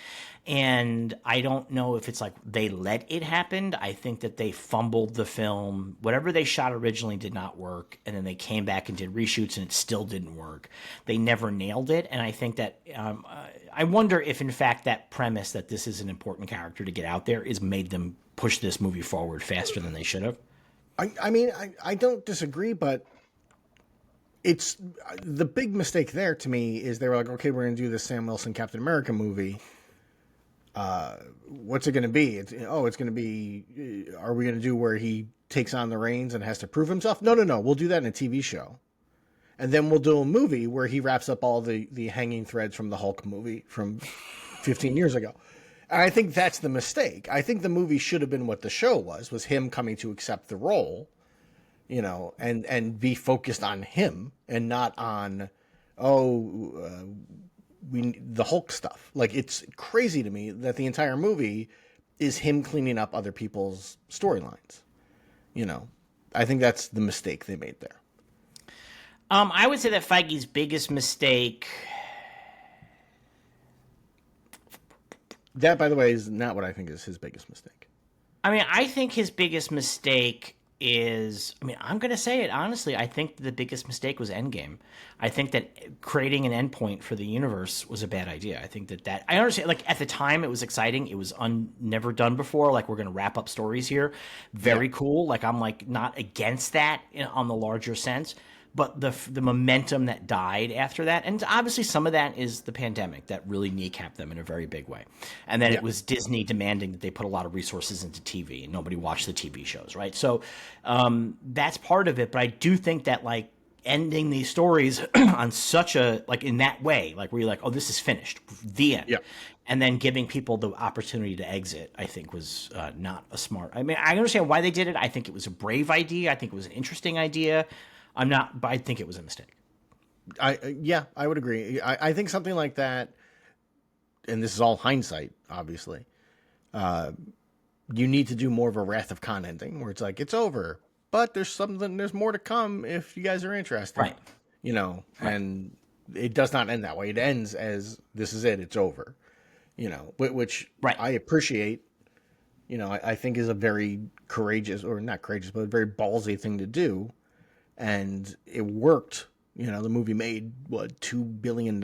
and I don't know if it's like they let it happen. I think that they fumbled the film. Whatever they shot originally did not work, and then they came back and did reshoots, and it still didn't work. They never nailed it, and I think that I wonder if, in fact, that premise that this is an important character to get out there is made them push this movie forward faster than they should have. I mean, I don't disagree, but it's the big mistake there to me is they were like, okay, we're going to do this Sam Wilson Captain America movie. What's it going to be? It's going to be, are we going to do where he takes on the reins and has to prove himself? No. We'll do that in a TV show. And then we'll do a movie where he wraps up all the hanging threads from the Hulk movie from 15 years ago. And I think that's the mistake. I think the movie should have been what the show was him coming to accept the role. and be focused on him and not on, the Hulk stuff. Like, it's crazy to me that the entire movie is him cleaning up other people's storylines. I think that's the mistake they made there. I would say that Feige's biggest mistake. That, by the way, is not what I think is his biggest mistake. I think his biggest mistake is, I'm going to say it honestly. I think the biggest mistake was Endgame. I think that creating an endpoint for the universe was a bad idea. I think that I understand, like, at the time it was exciting. It was never done before. Like, we're going to wrap up stories here. Very cool. Like, I'm like not against that on the larger sense. But the momentum that died after that, and obviously some of that is the pandemic that really kneecapped them in a very big way. And then it was Disney demanding that they put a lot of resources into TV, and nobody watched the TV shows, right? So that's part of it. But I do think that, like, ending these stories on such a, like, in that way, like, where you're like, oh, this is finished, the end. Yep. And then giving people the opportunity to exit, I think, was not a smart. I understand why they did it. I think it was a brave idea. I think it was an interesting idea. But I think it was a mistake. I would agree. I think something like that, and this is all hindsight, obviously, you need to do more of a Wrath of Khan ending, where it's like, it's over, but there's more to come if you guys are interested. Right. Right. And it does not end that way. It ends as, this is it, it's over. Which I appreciate, I think is a very courageous, or not courageous, but a very ballsy thing to do. And it worked. The movie made, $2 billion,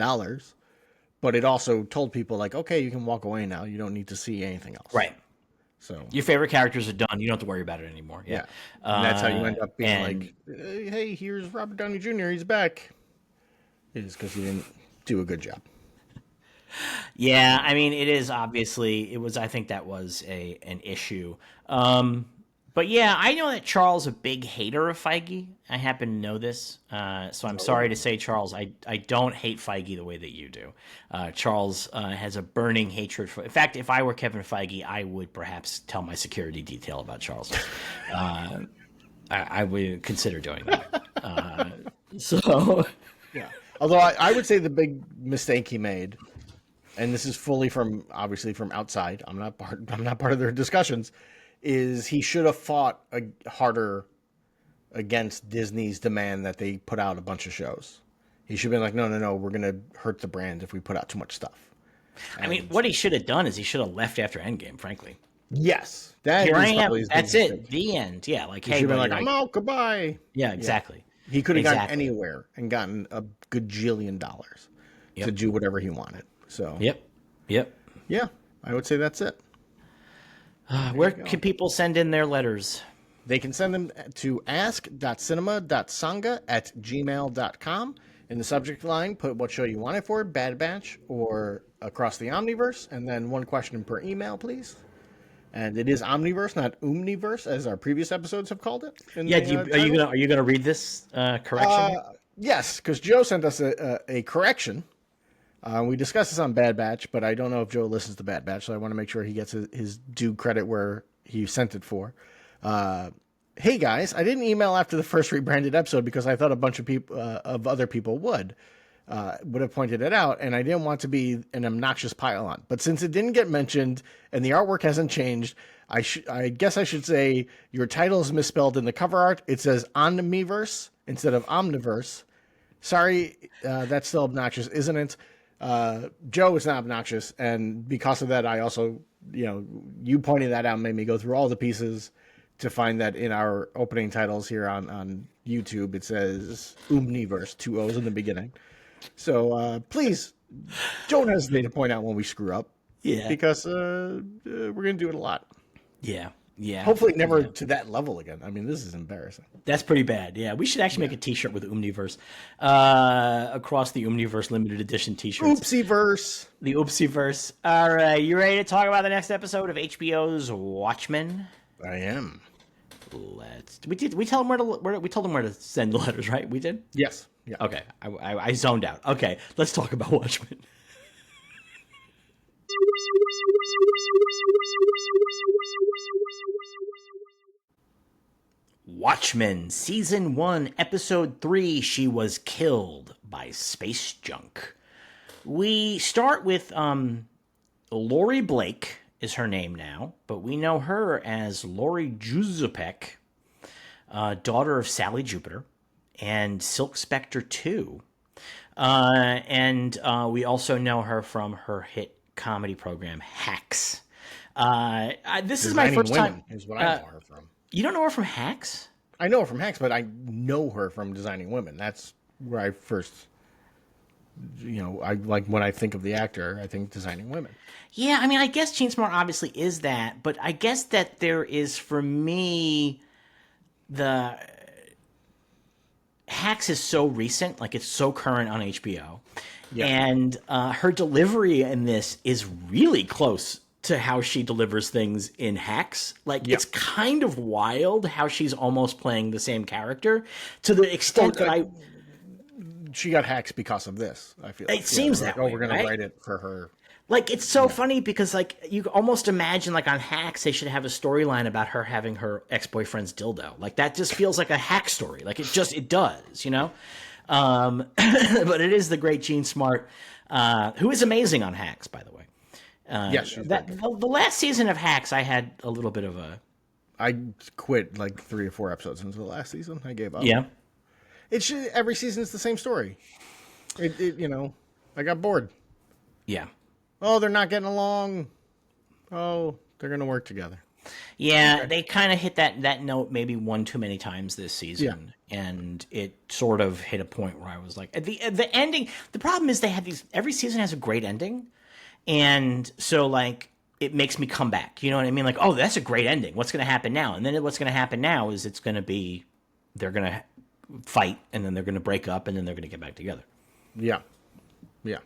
but it also told people, like, okay, you can walk away now. You don't need to see anything else. Right. So your favorite characters are done. You don't have to worry about it anymore. Yeah. And that's how you end up being like, hey, here's Robert Downey Jr. He's back. It is because he didn't do a good job. Yeah. It is obviously, I think that was an issue. But yeah, I know that Charles is a big hater of Feige. I happen to know this. So I'm sorry to say, Charles, I don't hate Feige the way that you do. Charles has a burning hatred for... In fact, if I were Kevin Feige, I would perhaps tell my security detail about Charles. I would consider doing that. Yeah. Although I would say the big mistake he made, and this is fully from outside, I'm not part of their discussions, is he should have fought harder against Disney's demand that they put out a bunch of shows. He should have been like, no, we're going to hurt the brand if we put out too much stuff. What he should have done is he should have left after Endgame, frankly. Yes. Here I am. That's it. Mistake. The end. Yeah. Like, he should have been like, I'm out. Goodbye. Yeah, exactly. Yeah. He could have gone anywhere and gotten a gajillion dollars to do whatever he wanted. So. Yep. Yeah. I would say that's it. Where can people send in their letters? They can send them to ask.cinema.sanga@gmail.com. In the subject line, put what show you want it for, Bad Batch or Across the Omniverse, and then one question per email, please. And it is Omniverse, not Oomniverse, as our previous episodes have called it. Are you gonna read this correction? Yes, because Joe sent us a correction. We discussed this on Bad Batch, but I don't know if Joe listens to Bad Batch, so I want to make sure he gets his due credit where he sent it for. Hey guys, I didn't email after the first rebranded episode because I thought a bunch of people, of other people would have pointed it out, and I didn't want to be an obnoxious pile-on. But since it didn't get mentioned and the artwork hasn't changed, I guess I should say your title is misspelled in the cover art. It says Omniverse instead of Omniverse. Sorry, that's still obnoxious, isn't it? Joe is not obnoxious, and because of that, I also, you pointing that out made me go through all the pieces to find that in our opening titles here on YouTube, it says Oomniverse, 2 O's in the beginning. So please don't hesitate to point out when we screw up. Yeah. Because we're going to do it a lot. Yeah. Yeah. Hopefully never to that level again. This is embarrassing. That's pretty bad. Yeah. We should actually make a t-shirt with Oomniverse. Across the Oomniverse limited edition t-shirts. Oopsieverse. The Oopsieverse. All right. You ready to talk about the next episode of HBO's Watchmen? I am. We tell them we told them where to send the letters, right? We did? Yes. Yeah. Okay. I zoned out. Okay. Let's talk about Watchmen. Watchmen, Season 1, Episode 3, She Was Killed by Space Junk. We start with Laurie Blake is her name now, but we know her as Laurie Juzepek, daughter of Sally Jupiter, and Silk Spectre 2. And we also know her from her hit comedy program, Hacks. This is my first time. Is what I know her from. You don't know her from Hacks? I know her from Hacks, but I know her from Designing Women. That's where I first, I like when I think of the actor, I think Designing Women. Yeah, I mean, I guess Chainsmart obviously is that, but I guess that there is, for me, the Hacks is so recent, like it's so current on HBO, and her delivery in this is really close to how she delivers things in Hacks. Like, it's kind of wild how she's almost playing the same character to the extent that she got Hacks because of this, I feel. It seems that way, we're going to write it for her. Like, it's so funny because, like, you almost imagine, like, on Hacks, they should have a storyline about her having her ex-boyfriend's dildo. Like, that just feels like a Hack story. Like, it does, But it is the great Jean Smart, who is amazing on Hacks, by the way. Yes, the last season of Hacks, I had a little bit of a. I quit like 3 or 4 episodes into the last season. I gave up. Yeah, every season is the same story. I got bored. Yeah. Oh, they're not getting along. Oh, they're gonna work together. Yeah, they kind of hit that note maybe one too many times this season, and it sort of hit a point where I was like, the ending. The problem is they have these. Every season has a great ending. And so, like, it makes me come back. You know what I mean? Like, oh, that's a great ending. What's going to happen now? And then what's going to happen now is it's going to be they're going to fight, and then they're going to break up, and then they're going to get back together. Yeah. Yeah.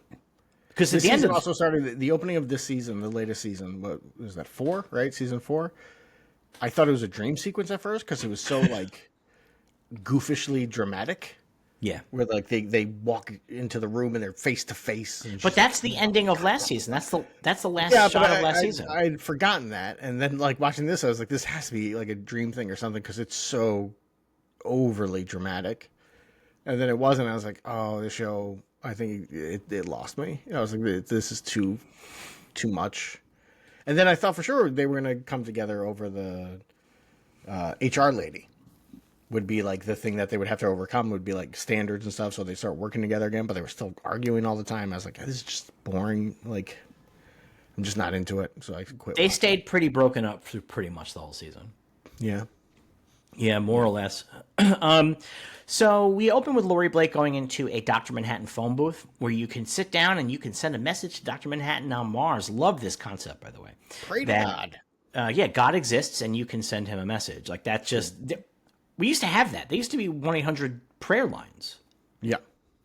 Because at the end of also started the opening of this season, the latest season. What was that? 4, right? Season 4. I thought it was a dream sequence at first because it was so like goofishly dramatic. Yeah, where like they walk into the room and they're face to face. But that's the ending of last season. That's the last shot of last season. I'd forgotten that, and then like watching this, I was like, this has to be like a dream thing or something because it's so overly dramatic. And then it wasn't. I was like, oh, this show. I think it lost me. I was like, this is too much. And then I thought for sure they were going to come together over the HR lady. Would be like the thing that they would have to overcome would be like standards and stuff. So they start working together again, but they were still arguing all the time. I was like, this is just boring. Like, I'm just not into it. So I quit. They stayed pretty broken up through pretty much the whole season. Yeah. Yeah, more or less. So we open with Laurie Blake going into a Dr. Manhattan phone booth where you can sit down and you can send a message to Dr. Manhattan on Mars. Love this concept, by the way. Pray to God. God exists and you can send him a message. Like, that's just... We used to have that. There used to be 1-800 prayer lines. Yeah.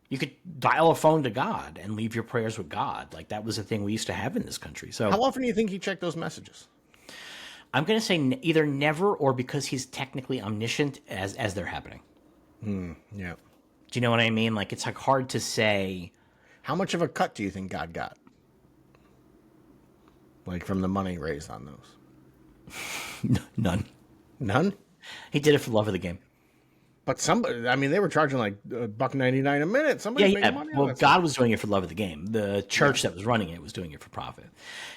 You could dial a phone to God and leave your prayers with God. Like, that was a thing we used to have in this country. So, how often do you think he checked those messages? I'm going to say either never or because he's technically omniscient as they're happening. Yeah. Do you know what I mean? Like, it's like hard to say. How much of a cut do you think God got? Like, from the money raised on those? None. None? He did it for the love of the game. But somebody, I mean, they were charging like $1.99 a minute. Somebody making money on well, that God stuff. was doing it for the love of the game. The church that was running it was doing it for profit.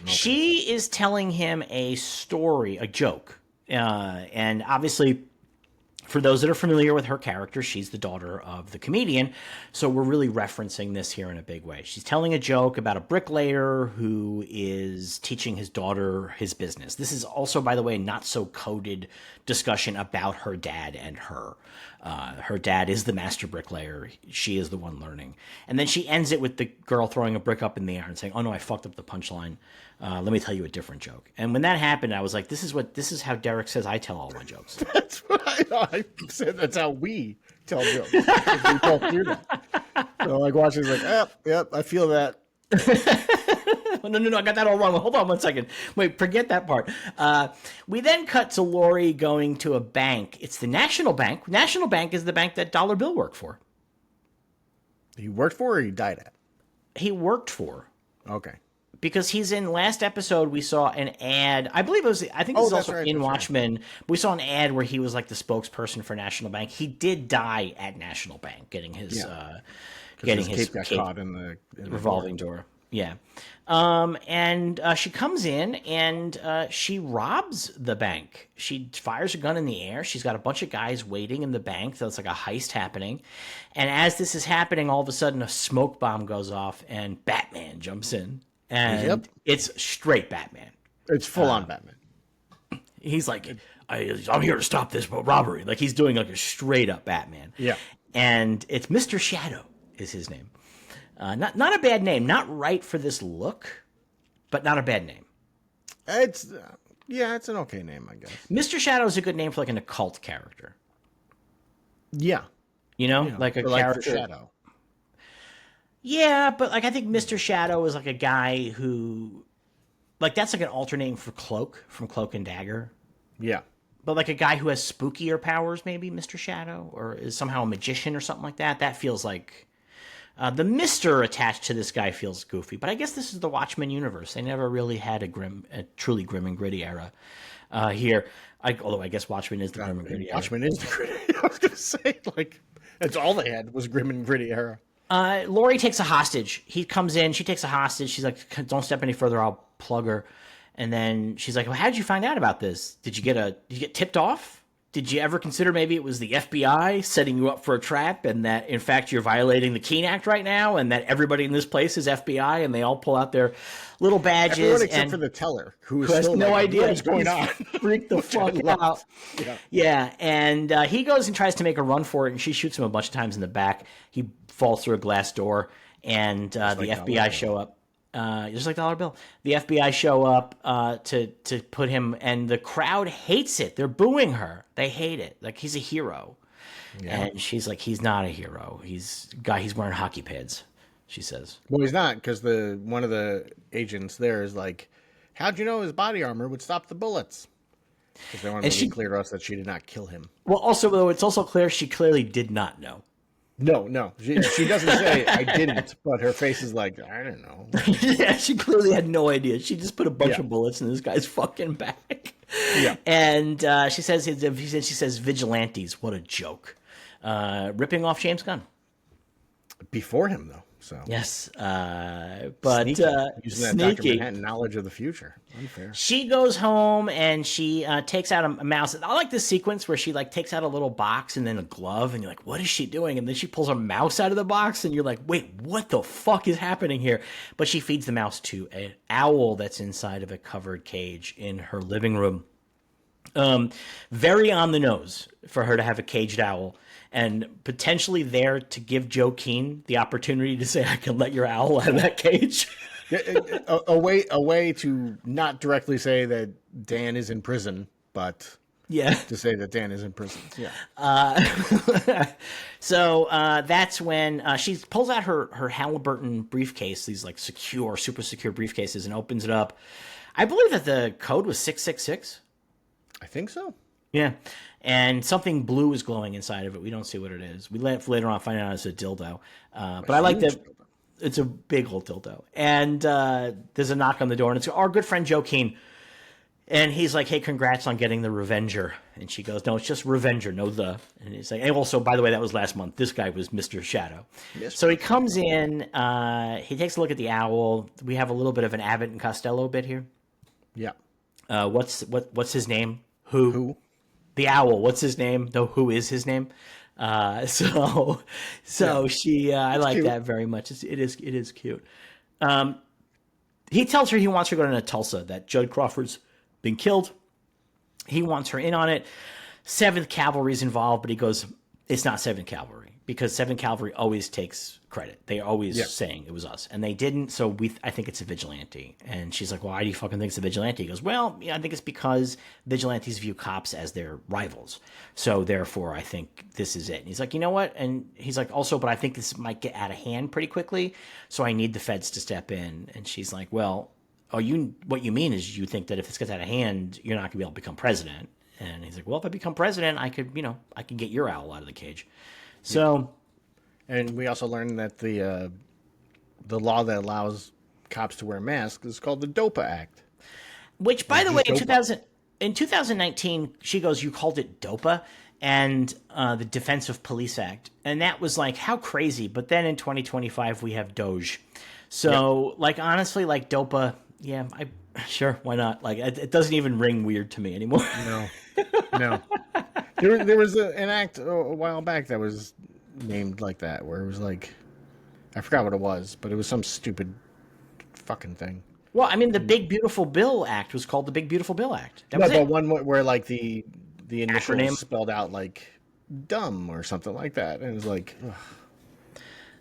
Okay. She is telling him a story, a joke. And obviously, for those that are familiar with her character, she's the daughter of the comedian. So we're really referencing this here in a big way. She's telling a joke about a bricklayer who is teaching his daughter his business. This is also, by the way, not so coded discussion about her dad and her. Her dad is the master bricklayer. She is the one learning. And then she ends it with the girl throwing a brick up in the air and saying, oh no, I fucked up the punchline. Let me tell you a different joke. And when that happened, I was like, this is how Derek says I tell all my jokes. That's what I said. That's how we tell jokes. We both do that. So like watching, like, yep, I feel that. No, I got that all wrong. Hold on one second. Wait, forget that part. We then cut to Laurie going to a bank. It's the National Bank. National Bank is the bank that Dollar Bill worked for. He worked for or he died at? He worked for. Okay. because he's in last episode. We saw an ad. I believe it was. I think this is also in Watchmen. Right. We saw an ad where he was like the spokesperson for National Bank. He did die at National Bank, getting his cape got caught in the revolving door. Yeah. And she comes in and she robs the bank. She fires a gun in the air. She's got a bunch of guys waiting in the bank. So it's like a heist happening. And as this is happening, all of a sudden a smoke bomb goes off and Batman jumps in. And it's straight Batman. It's full on Batman. He's like, I'm here to stop this robbery. Like he's doing like a straight up Batman. Yeah. And it's Mr. Shadow is his name. Not a bad name. Not right for this look, but not a bad name. It's an okay name, I guess. Mr. Shadow is a good name for like an occult character. Yeah. You know, like a character. For Shadow. Yeah, but like I think Mr. Shadow is like a guy who, like that's like an alter name for Cloak from Cloak and Dagger. Yeah. But like a guy who has spookier powers, maybe Mr. Shadow, or is somehow a magician or something like that. That feels like the Mister attached to this guy feels goofy. But I guess this is the Watchmen universe. They never really had a truly grim and gritty era here. Although I guess Watchmen is the grim and gritty era. Watchmen is the gritty. I was going to say, like, that's all they had was grim and gritty era. Laurie takes a hostage. He comes in. She takes a hostage. She's like, "Don't step any further. I'll plug her." And then she's like, "Well, how did you find out about this? Did you get tipped off? Did you ever consider maybe it was the FBI setting you up for a trap, and that in fact you're violating the Keene Act right now, and that everybody in this place is FBI, and they all pull out their little badges?" Everyone except for the teller, who has no idea what's going on. Freak the fuck out. Yeah. And he goes and tries to make a run for it, and she shoots him a bunch of times in the back. He falls through a glass door, and the FBI show up. Just like $1 bill. The FBI show up to put him, and the crowd hates it. They're booing her. They hate it. Like he's a hero. Yeah. And she's like, he's not a hero. He's wearing hockey pads, she says. Well, he's not, because one of the agents there is like, how'd you know his body armor would stop the bullets? Because they wanted to be clear to us that she did not kill him. Well, also, though, it's also clear she clearly did not know. No. She doesn't say, I didn't, but her face is like, I don't know. Yeah, she clearly had no idea. She just put a bunch of bullets in this guy's fucking back. Yeah. And she says, vigilantes, what a joke. Ripping off James Gunn. Before him, though. So yes, but sneaky. Using that Dr. Manhattan knowledge of the future. Unfair. She goes home and she takes out a mouse. I like this sequence where she like takes out a little box and then a glove, and you're like, what is she doing? And then she pulls a mouse out of the box, and you're like, wait, what the fuck is happening here? But she feeds the mouse to an owl that's inside of a covered cage in her living room. Very on the nose for her to have a caged owl. And potentially there to give Joe Keane the opportunity to say, I can let your owl out of that cage. a way to not directly say that Dan is in prison, but to say that Dan is in prison. Yeah. So that's when she pulls out her Halliburton briefcase, these like super secure briefcases, and opens it up. I believe that the code was 666. I think so. Yeah. And something blue is glowing inside of it. We don't see what it is. We later on find out it's a dildo. But I like that it's a big old dildo. And there's a knock on the door, and it's our good friend Joe Keane. And he's like, hey, congrats on getting the Revenger. And she goes, no, it's just Revenger, no the. And he's like, hey, also, by the way, that was last month. This guy was Mr. Shadow. So he comes in. He takes a look at the owl. We have a little bit of an Abbott and Costello bit here. Yeah. What's his name? Who? The owl, what's his name? Though, who is his name? So she, I like cute. That very much. It is cute. He tells her he wants her to go to Tulsa, that Judd Crawford's been killed. He wants her in on it. 7th Cavalry's involved, but he goes, it's not 7th Cavalry, because 7th Cavalry always takes credit. They're always saying it was us, and they didn't. So I think it's a vigilante. And she's like, well, why do you fucking think it's a vigilante? He goes, well, I think it's because vigilantes view cops as their rivals. So therefore, I think this is it. And he's like, you know what? And he's like, also, but I think this might get out of hand pretty quickly. So I need the feds to step in. And she's like, well, what you mean is you think that if this gets out of hand, you're not going to be able to become president. And he's like, well, if I become president, I could get your owl out of the cage. So, and we also learned that the law that allows cops to wear masks is called the DOPA Act. Which, by the way, DOPA. in 2019, she goes, you called it DOPA and the Defensive Police Act. And that was like, how crazy. But then in 2025, we have Doge. So, like, honestly, like DOPA, yeah, sure, why not? Like, it doesn't even ring weird to me anymore. No. There was an act a while back that was named like that, where it was like, I forgot what it was, but it was some stupid fucking thing. Well, I mean, the Big Beautiful Bill Act was called the Big Beautiful Bill Act. That was But it. one where like the initials Acronym? spelled out like dumb or something like that, and it was like, ugh.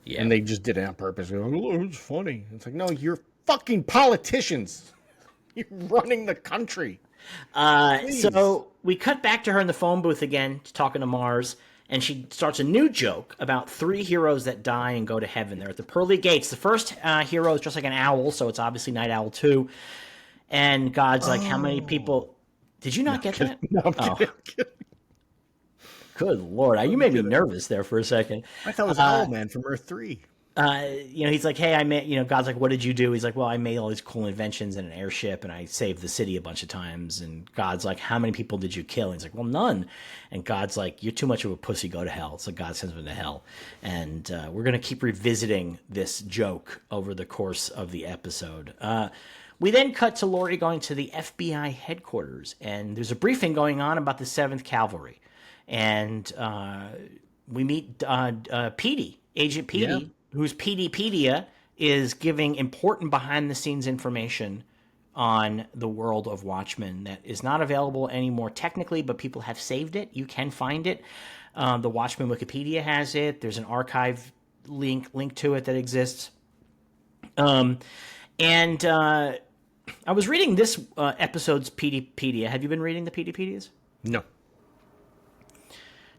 Yeah. And they just did it on purpose. They're like, oh, it's funny. It's like, no, you're fucking politicians. You're running the country. So we cut back to her in the phone booth again, talking to Mars, and she starts a new joke about 3 heroes that die and go to heaven. They're at the pearly gates. The first hero is just like an owl, so it's obviously Night Owl 2. And God's like, how many people... Did you not get that? No, I'm kidding. Good Lord. You made me nervous there for a second. I thought it was Owlman from Earth 3. He's like, hey, I made, God's like, what did you do? He's like, well, I made all these cool inventions in an airship and I saved the city a bunch of times. And God's like, how many people did you kill? And he's like, well, none. And God's like, you're too much of a pussy, go to hell. So God sends him to hell. And we're going to keep revisiting this joke over the course of the episode. We then cut to Laurie going to the FBI headquarters, and there's a briefing going on about the 7th Cavalry. And we meet Petey, Agent Petey, whose Peteypedia is giving important behind-the-scenes information on the world of Watchmen that is not available anymore technically, but people have saved it. You can find it. The Watchmen Wikipedia has it. There's an archive link to it that exists. I was reading this episode's Peteypedia. Have you been reading the Peteypedias? No.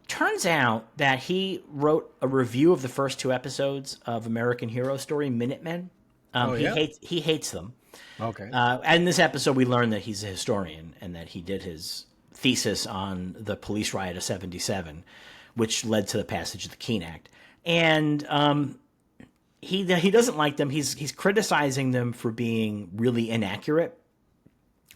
Turns out that he wrote a review of the first 2 episodes of American Hero Story, Minutemen. He hates them. Okay. And in this episode, we learn that he's a historian and that he did his thesis on the police riot of '77, which led to the passage of the Keene Act. And he doesn't like them. He's criticizing them for being really inaccurate,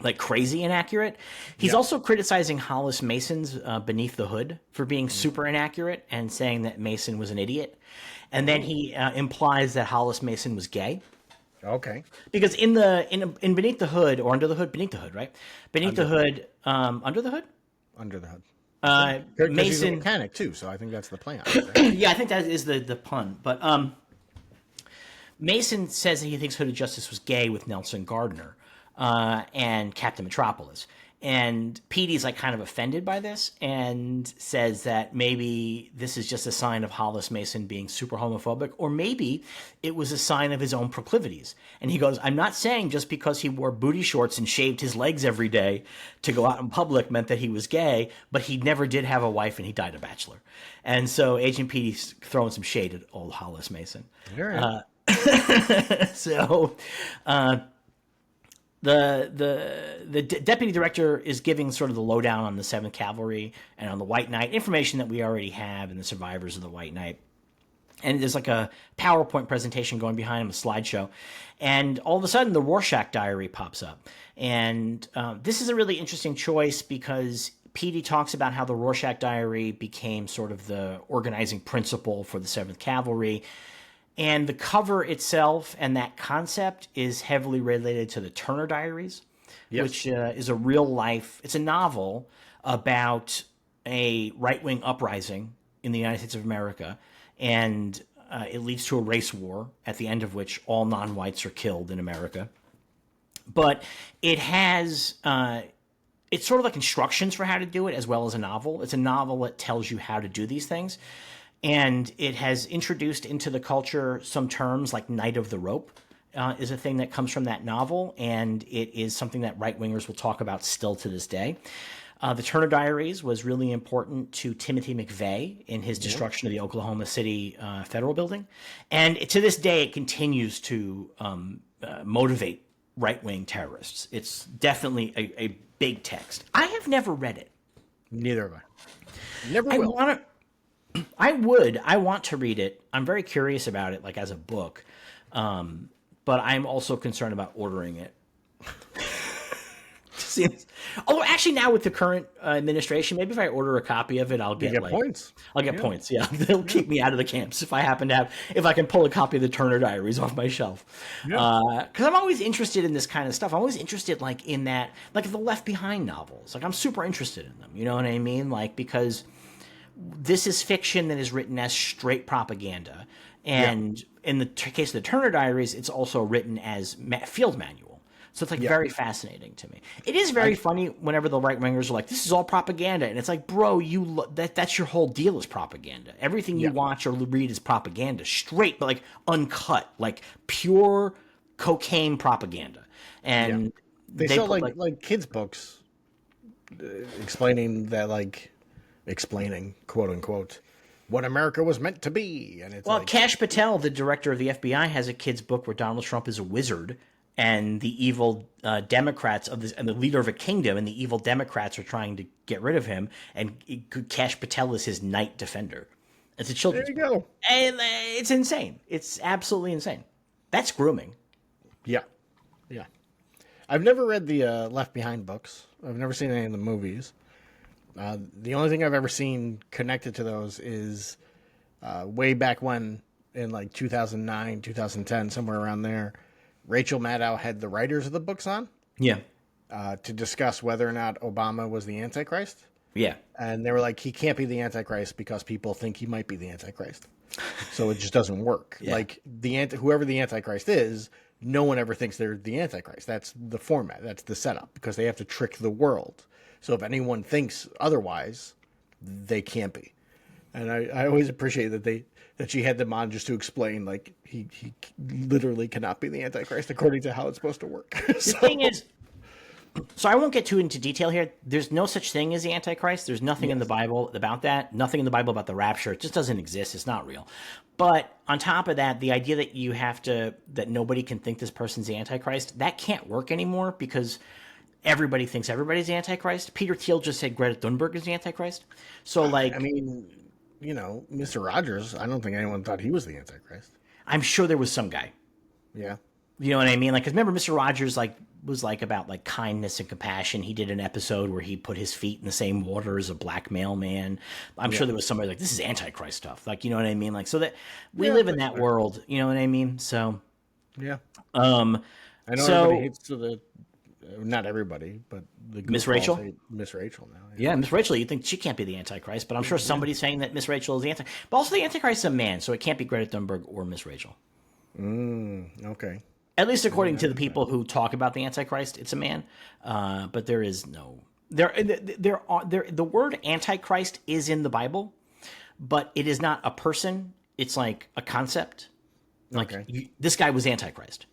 like crazy inaccurate. He's also criticizing Hollis Mason's Beneath the Hood for being super inaccurate and saying that Mason was an idiot. And then he implies that Hollis Mason was gay. Okay. Because in Beneath the Hood, or Under the Hood, Beneath the Hood, right? Beneath the Hood, Under the Hood? Under the Hood. Mason, he's a mechanic too, so I think that's the plan. Right? Yeah, I think that is the pun. But Mason says that he thinks Hooded Justice was gay with Nelson Gardner and Captain Metropolis. And Petey's like kind of offended by this and says that maybe this is just a sign of Hollis Mason being super homophobic, or maybe it was a sign of his own proclivities. And he goes, I'm not saying just because he wore booty shorts and shaved his legs every day to go out in public meant that he was gay, but he never did have a wife and he died a bachelor. And so Agent Petey's throwing some shade at old Hollis Mason. All right. The deputy director is giving sort of the lowdown on the 7th Cavalry and on the White Knight, information that we already have in the survivors of the White Knight. And there's like a PowerPoint presentation going behind him, a slideshow. And all of a sudden, the Rorschach Diary pops up. And this is a really interesting choice because Petey talks about how the Rorschach Diary became sort of the organizing principle for the 7th Cavalry. And the cover itself and that concept is heavily related to the Turner Diaries, which is a real life. It's a novel about a right-wing uprising in the United States of America, and it leads to a race war, at the end of which all non-whites are killed in America. But it has it's sort of like instructions for how to do it as well as a novel. It's a novel that tells you how to do these things. And it has introduced into the culture some terms like Knight of the Rope is a thing that comes from that novel, and it is something that right-wingers will talk about still to this day. The Turner Diaries was really important to Timothy McVeigh in his destruction of the Oklahoma City Federal Building. And to this day, it continues to motivate right-wing terrorists. It's definitely a big text. I have never read it. Neither have I. Never will. I want to read it. I'm very curious about it, like as a book. but I'm also concerned about ordering it. Seems, although actually now with the current administration, maybe if I order a copy of it, I'll get like points. I'll get points. Yeah, they'll keep me out of the camps if I happen to have, if I can pull a copy of the Turner Diaries off my shelf. Because I'm always interested in this kind of stuff. I'm always interested like in that, like the Left Behind novels. Like I'm super interested in them. You know what I mean? Like because this is fiction that is written as straight propaganda, and in the case of the Turner Diaries, it's also written as field manual. So it's like very fascinating to me. It is very funny whenever the right wingers are like, "This is all propaganda," and it's like, bro, that's your whole deal is propaganda. Everything you watch or read is propaganda, straight, but like uncut, like pure cocaine propaganda. And they sell like kids books explaining quote unquote what America was meant to be. And it's Kash Patel, the director of the FBI, has a kids book where Donald Trump is a wizard. And the evil Democrats of this, and the leader of a kingdom, and the evil Democrats are trying to get rid of him. And Kash Patel is his knight defender. It's a children's book. There you go. And it's insane. It's absolutely insane. That's grooming. Yeah, yeah. I've never read the Left Behind books. I've never seen any of the movies. The only thing I've ever seen connected to those is way back when, in like 2009, 2010, somewhere around there. Rachel Maddow had the writers of the books on. Yeah. To discuss whether or not Obama was the Antichrist. Yeah. And they were like, he can't be the Antichrist because people think he might be the Antichrist. So it just doesn't work. Yeah. Like whoever the Antichrist is, no one ever thinks they're the Antichrist. That's the format. That's the setup because they have to trick the world. So if anyone thinks otherwise, they can't be. And I always appreciate that she had them on just to explain, like, he literally cannot be the Antichrist according to how it's supposed to work. The thing is, so I won't get too into detail here. There's no such thing as the Antichrist. There's nothing in the Bible about that. Nothing in the Bible about the rapture. It just doesn't exist. It's not real. But on top of that, the idea that that nobody can think this person's the Antichrist, that can't work anymore because everybody thinks everybody's the Antichrist. Peter Thiel just said Greta Thunberg is the Antichrist. So, like, I mean, you know, Mr. Rogers, I don't think anyone thought he was the Antichrist. I'm sure there was some guy. Yeah. You know what I mean? Like, 'cause remember Mr. Rogers, like, was like about like kindness and compassion. He did an episode where he put his feet in the same water as a black mailman. I'm sure there was somebody like, this is Antichrist stuff. Like, you know what I mean? Like, so that we live in that world, you know what I mean? So, yeah. I know everybody hates not everybody, but the Miss Rachel? Miss Rachel now. Yeah, Miss Rachel, you think she can't be the Antichrist, but I'm sure somebody's saying that Miss Rachel is the Antichrist. But also the Antichrist is a man, so it can't be Greta Thunberg or Miss Rachel. Okay. At least according to the people who talk about the Antichrist, it's a man. But there is no the word Antichrist is in the Bible, but it is not a person. It's like a concept. Like this guy was Antichrist.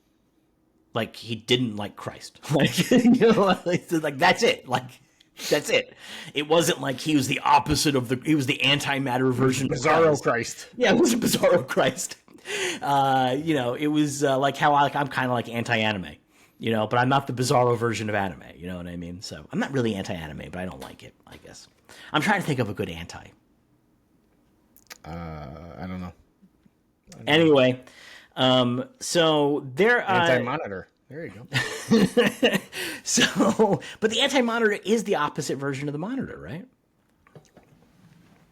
Like he didn't like Christ. Like like that's it. Like that's it. It wasn't like he was the opposite of he was the antimatter version of Bizarro Christ. Yeah, it was a Bizarro Christ. It was like how I'm kind of like anti-anime, but I'm not the Bizarro version of anime. You know what I mean? So I'm not really anti-anime, but I don't like it, I guess. I'm trying to think of a good anti. I don't know. Anyway, so they're anti-monitor. There you go. So, but the anti-monitor is the opposite version of the monitor, right?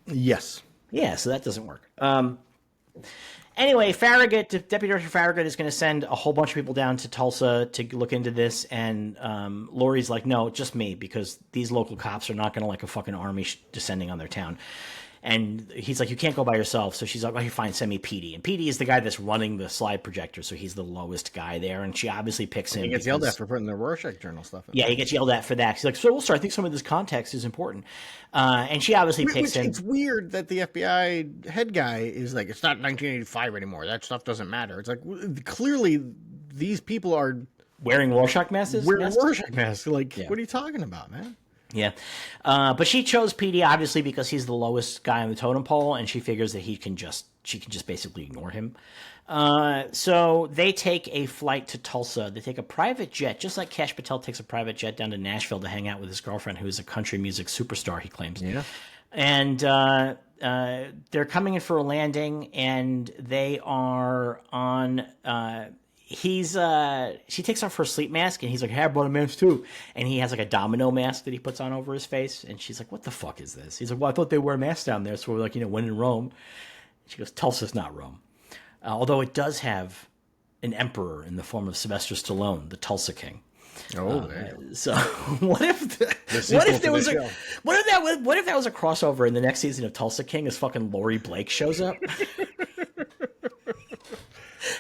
Yes. Yeah, so that doesn't work. Anyway, Deputy Director Farragut is going to send a whole bunch of people down to Tulsa to look into this, and Laurie's like, no, just me, because these local cops are not going to like a fucking army descending on their town. And he's like, you can't go by yourself. So she's like, okay, fine, send me Petey. And Petey is the guy that's running the slide projector, so he's the lowest guy there. And she obviously picks him. He gets yelled at for putting the Rorschach Journal stuff in. Yeah, he gets yelled at for that. She's like, sir, I think some of this context is important. And she obviously picks him. It's weird that the FBI head guy is like, it's not 1985 anymore. That stuff doesn't matter. It's like, clearly these people are wearing Rorschach masks. Wearing Rorschach masks. Like, what are you talking about, man? Yeah. But she chose Petey obviously because he's the lowest guy on the totem pole, and she figures that she can just basically ignore him. So they take a flight to Tulsa. They take a private jet, just like Kash Patel takes a private jet down to Nashville to hang out with his girlfriend, who is a country music superstar, he claims. Yeah. And they're coming in for a landing, and they are on she takes off her sleep mask, and he's like, hey, I brought a mask too. And he has like a domino mask that he puts on over his face. And she's like, what the fuck is this? He's like, well, I thought they wear masks down there. So we're like, when in Rome. She goes, Tulsa's not Rome. Although it does have an emperor in the form of Sylvester Stallone, the Tulsa King. Oh, so what if that was a crossover and the next season of Tulsa King is fucking Laurie Blake shows up?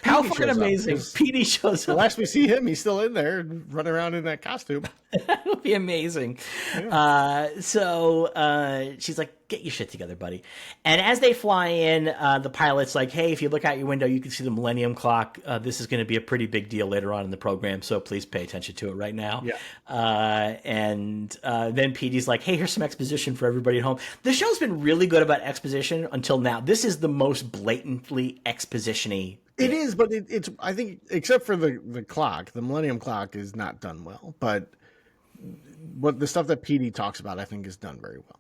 How fucking amazing! Petey shows up. The last we see him, he's still in there, running around in that costume. That would be amazing. Yeah. So she's like, "Get your shit together, buddy." And as they fly in, the pilot's like, "Hey, if you look out your window, you can see the Millennium Clock. This is going to be a pretty big deal later on in the program, so please pay attention to it right now." Yeah. And then Petey's like, "Hey, here's some exposition for everybody at home." The show's been really good about exposition until now. This is the most blatantly exposition-y. It is, but it's I think, except for the clock, the Millennium Clock is not done well. But what the stuff that Petey talks about, I think, is done very well.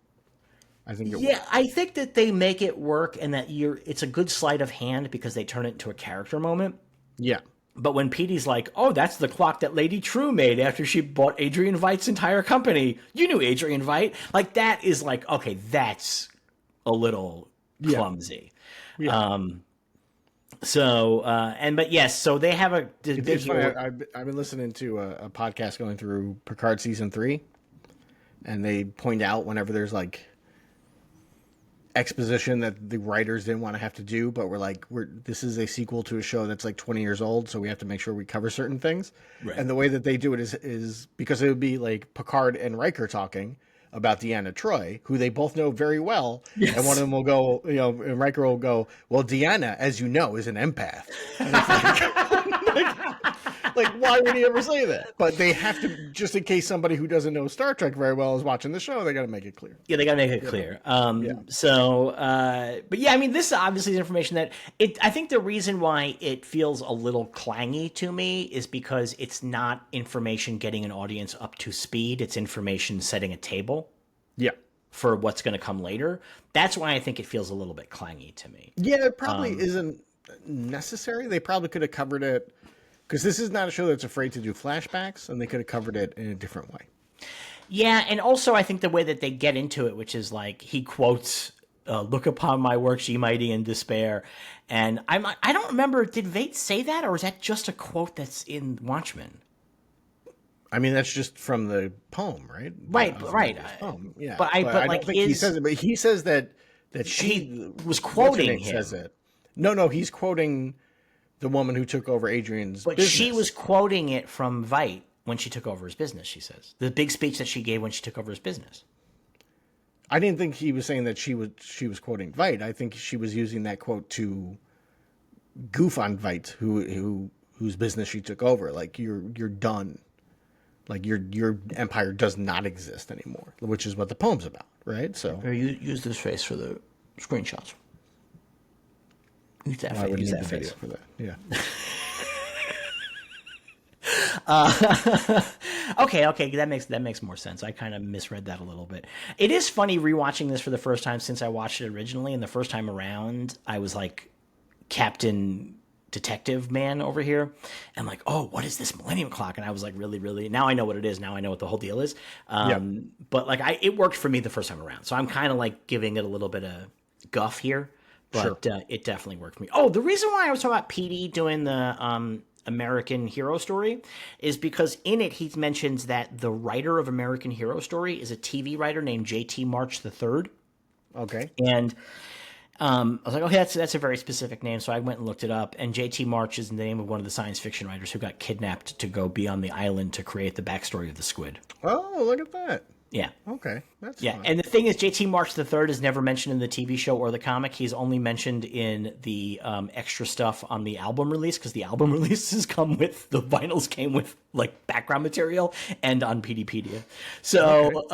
I think. I think that they make it work, and that it's a good sleight of hand because they turn it into a character moment. Yeah. But when Petey's like, "Oh, that's the clock that Lady True made after she bought Adrian Veidt's entire company," you knew Adrian Veidt, like that is like, okay, that's a little clumsy. Yeah. But yes, so they have a. It's funny, I've been listening to a podcast going through Picard season 3, and they point out whenever there's like exposition that the writers didn't want to have to do, but we're like, this is a sequel to a show that's like 20 years old, so we have to make sure we cover certain things. Right. And the way that they do it is because it would be like Picard and Riker talking about Deanna Troi, who they both know very well. Yes. And one of them will go, and Riker will go, well, Deanna, as you know, is an empath. And it's like, why would he ever say that? But they have to, just in case somebody who doesn't know Star Trek very well is watching the show, they got to make it clear. Yeah, they got to make it clear. But yeah, I mean, this obviously is information that I think the reason why it feels a little clangy to me is because it's not information getting an audience up to speed. It's information setting a table. Yeah. For what's going to come later. That's why I think it feels a little bit clangy to me. Yeah, it probably isn't necessary. They probably could have covered it, because this is not a show that's afraid to do flashbacks, and they could have covered it in a different way. Yeah, and also I think the way that they get into it, which is like he quotes, "Look upon my works, ye mighty in despair," and I don't remember, did Veidt say that, or is that just a quote that's in Watchmen? I mean, that's just from the poem, right? Right. Poem. Yeah, but I don't think he says it. But he says that she was quoting him. Says it. No, he's quoting the woman who took over Adrian's business. But she was quoting it from Veidt when she took over his business, she says. The big speech that she gave when she took over his business. I didn't think he was saying that she was quoting Veidt. I think she was using that quote to goof on Veidt, whose business she took over. Like, you're done. Like, your empire does not exist anymore, which is what the poem's about, right? So use this face for the screenshots. Use that face. Use that face for that. Yeah. Okay, that makes more sense. I kind of misread that a little bit. It is funny rewatching this for the first time since I watched it originally, and the first time around I was like Captain Detective Man over here, and like, oh, what is this Millennium Clock? And I was like, really, now I know what it is. Now I know what the whole deal is. But like, it worked for me the first time around, so I'm kind of like giving it a little bit of guff here. But sure. It definitely worked for me. Oh, the reason why I was talking about Petey doing the American Hero Story is because in it he mentions that the writer of American Hero Story is a TV writer named J.T. March III. Okay. And I was like, okay, that's a very specific name. So I went and looked it up. And J.T. March is the name of one of the science fiction writers who got kidnapped to go be on the island to create the backstory of the squid. Oh, look at that. Yeah. Okay. That's fun. And the thing is, J.T. March III is never mentioned in the TV show or the comic. He's only mentioned in the extra stuff on the album release, because the album releases the vinyls came with like background material and on PDpedia. So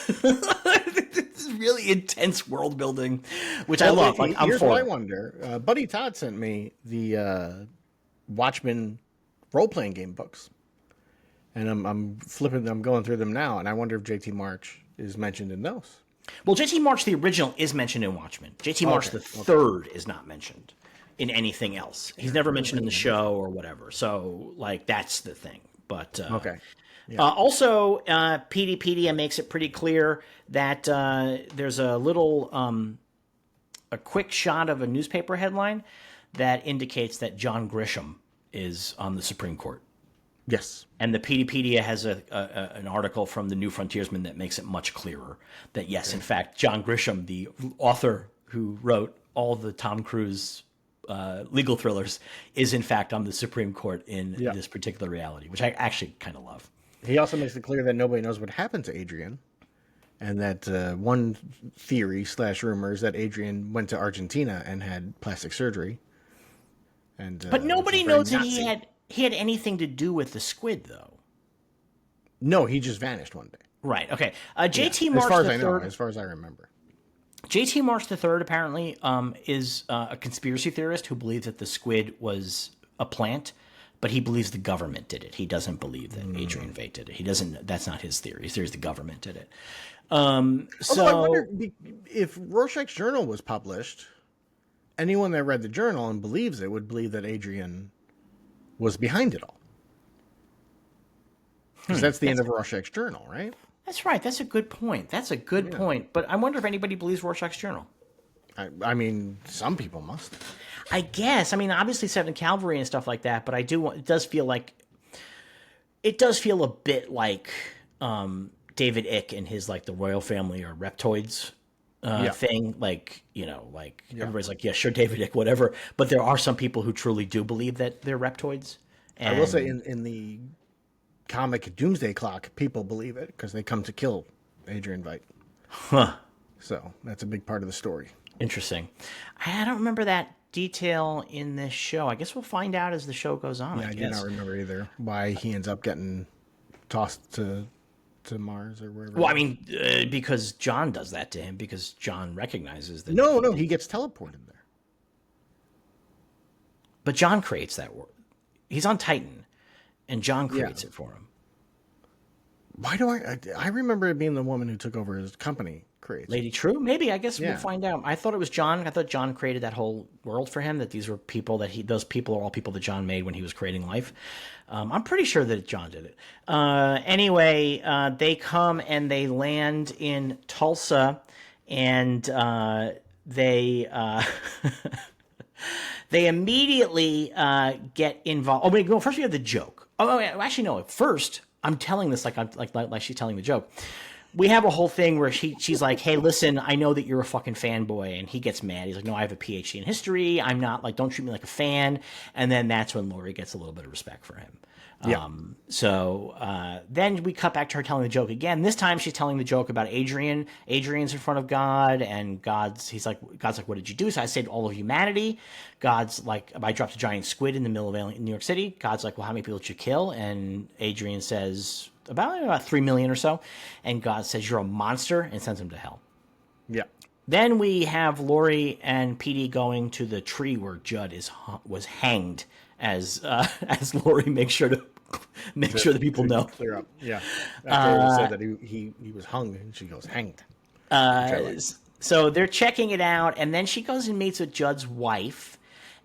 this is really intense world building, which I love. Like, here's what I wonder. Buddy Todd sent me the Watchmen role-playing game books. And I'm going through them now, and I wonder if J.T. March is mentioned in those. Well, J.T. March, the original, is mentioned in Watchmen. J.T. March the third is not mentioned. in anything else. He's never mentioned in the show or whatever. So, like, that's the thing. But Okay. also, Petey makes it pretty clear that there's a little a quick shot of a newspaper headline that indicates that John Grisham is on the Supreme Court. Yes. And the Peteypedia has an article from the New Frontiersman that makes it much clearer that, yes, in fact, John Grisham, the author who wrote all the Tom Cruise legal thrillers, is in fact on the Supreme Court in this particular reality, which I actually kind of love. He also makes it clear that nobody knows what happened to Adrian. And that one theory / rumor is that Adrian went to Argentina and had plastic surgery. And but nobody knows that he had anything to do with the squid, though. No, he just vanished one day. Right. Okay. JT March, March as far as I remember. JT March III apparently is a conspiracy theorist who believes that the squid was a plant, but he believes the government did it. He doesn't believe that Adrian Veidt did it. He doesn't. That's not his theory. His theory is the government did it. So I wonder if Rorschach's journal was published, anyone that read the journal and believes it would believe that Adrian was behind it all. Because that's the end of Rorschach's journal, right? That's right. That's a good point. Point. But I wonder if anybody believes Rorschach's journal. I mean, some people must. I guess. I mean, obviously 7th Cavalry and stuff like that, but it does feel a bit like David Icke and his, like, the royal family or reptoids thing. Like, everybody's like, yeah, sure, David Icke, whatever. But there are some people who truly do believe that they're reptoids. And I will say in the comic Doomsday Clock, people believe it because they come to kill Adrian Veidt. Huh. So that's a big part of the story. Interesting. I don't remember that detail in this show. I guess we'll find out as the show goes on. Yeah, I do not remember either why he ends up getting tossed to Mars or wherever. Well, I mean, because John does that to him, because John recognizes that. No, he gets teleported there. But John creates that world. He's on Titan, and John creates it for him. Why do I remember it being the woman who took over his company creates Lady True? Maybe. I guess we'll find out. I thought it was John. I thought John created that whole world for him, that these were people those people are all people that John made when he was creating life. I'm pretty sure that John did it. Anyway, they come and they land in Tulsa, and they they immediately get involved. Oh, wait, no, first we have the joke. Oh, actually, no. First, I'm telling this like she's telling the joke. We have a whole thing where she's like, hey, listen, I know that you're a fucking fanboy. And he gets mad. He's like, no, I have a PhD in history. I'm not, like, don't treat me like a fan. And then that's when Laurie gets a little bit of respect for him. Yeah. Then we cut back to her telling the joke again. This time she's telling the joke about Adrian. Adrian's in front of God, and God's like, what did you do? So I saved all of humanity. God's like, I dropped a giant squid in the middle of New York City. God's like, well, how many people did you kill? And Adrian says, about 3 million or so. And God says, you're a monster, and sends him to hell. Yeah. Then we have Laurie and Petey going to the tree where Judd was hanged, as Laurie makes sure the people know. Clear up. Yeah. After said that he was hung, and she goes, hanged. So they're checking it out, and then she goes and meets with Judd's wife.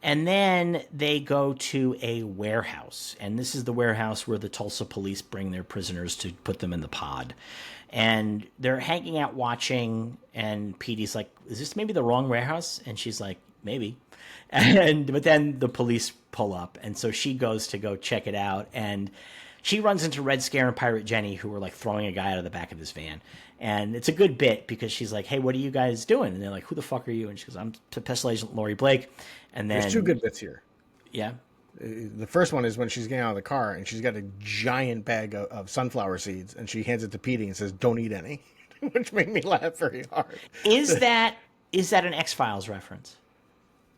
And then they go to a warehouse, and this is the warehouse where the Tulsa police bring their prisoners to put them in the pod. And they're hanging out watching, and Petey's like, is this maybe the wrong warehouse? And she's like, maybe. But then the police pull up, and so she goes to go check it out, and she runs into Red Scare and Pirate Jenny, who were like throwing a guy out of the back of his van. And it's a good bit because she's like, hey, what are you guys doing? And they're like, who the fuck are you? And she goes, I'm Special Agent Laurie Blake. And then there's two good bits here. Yeah. The first one is when she's getting out of the car and she's got a giant bag of sunflower seeds, and she hands it to Petey and says, don't eat any, which made me laugh very hard. Is that an X-Files reference?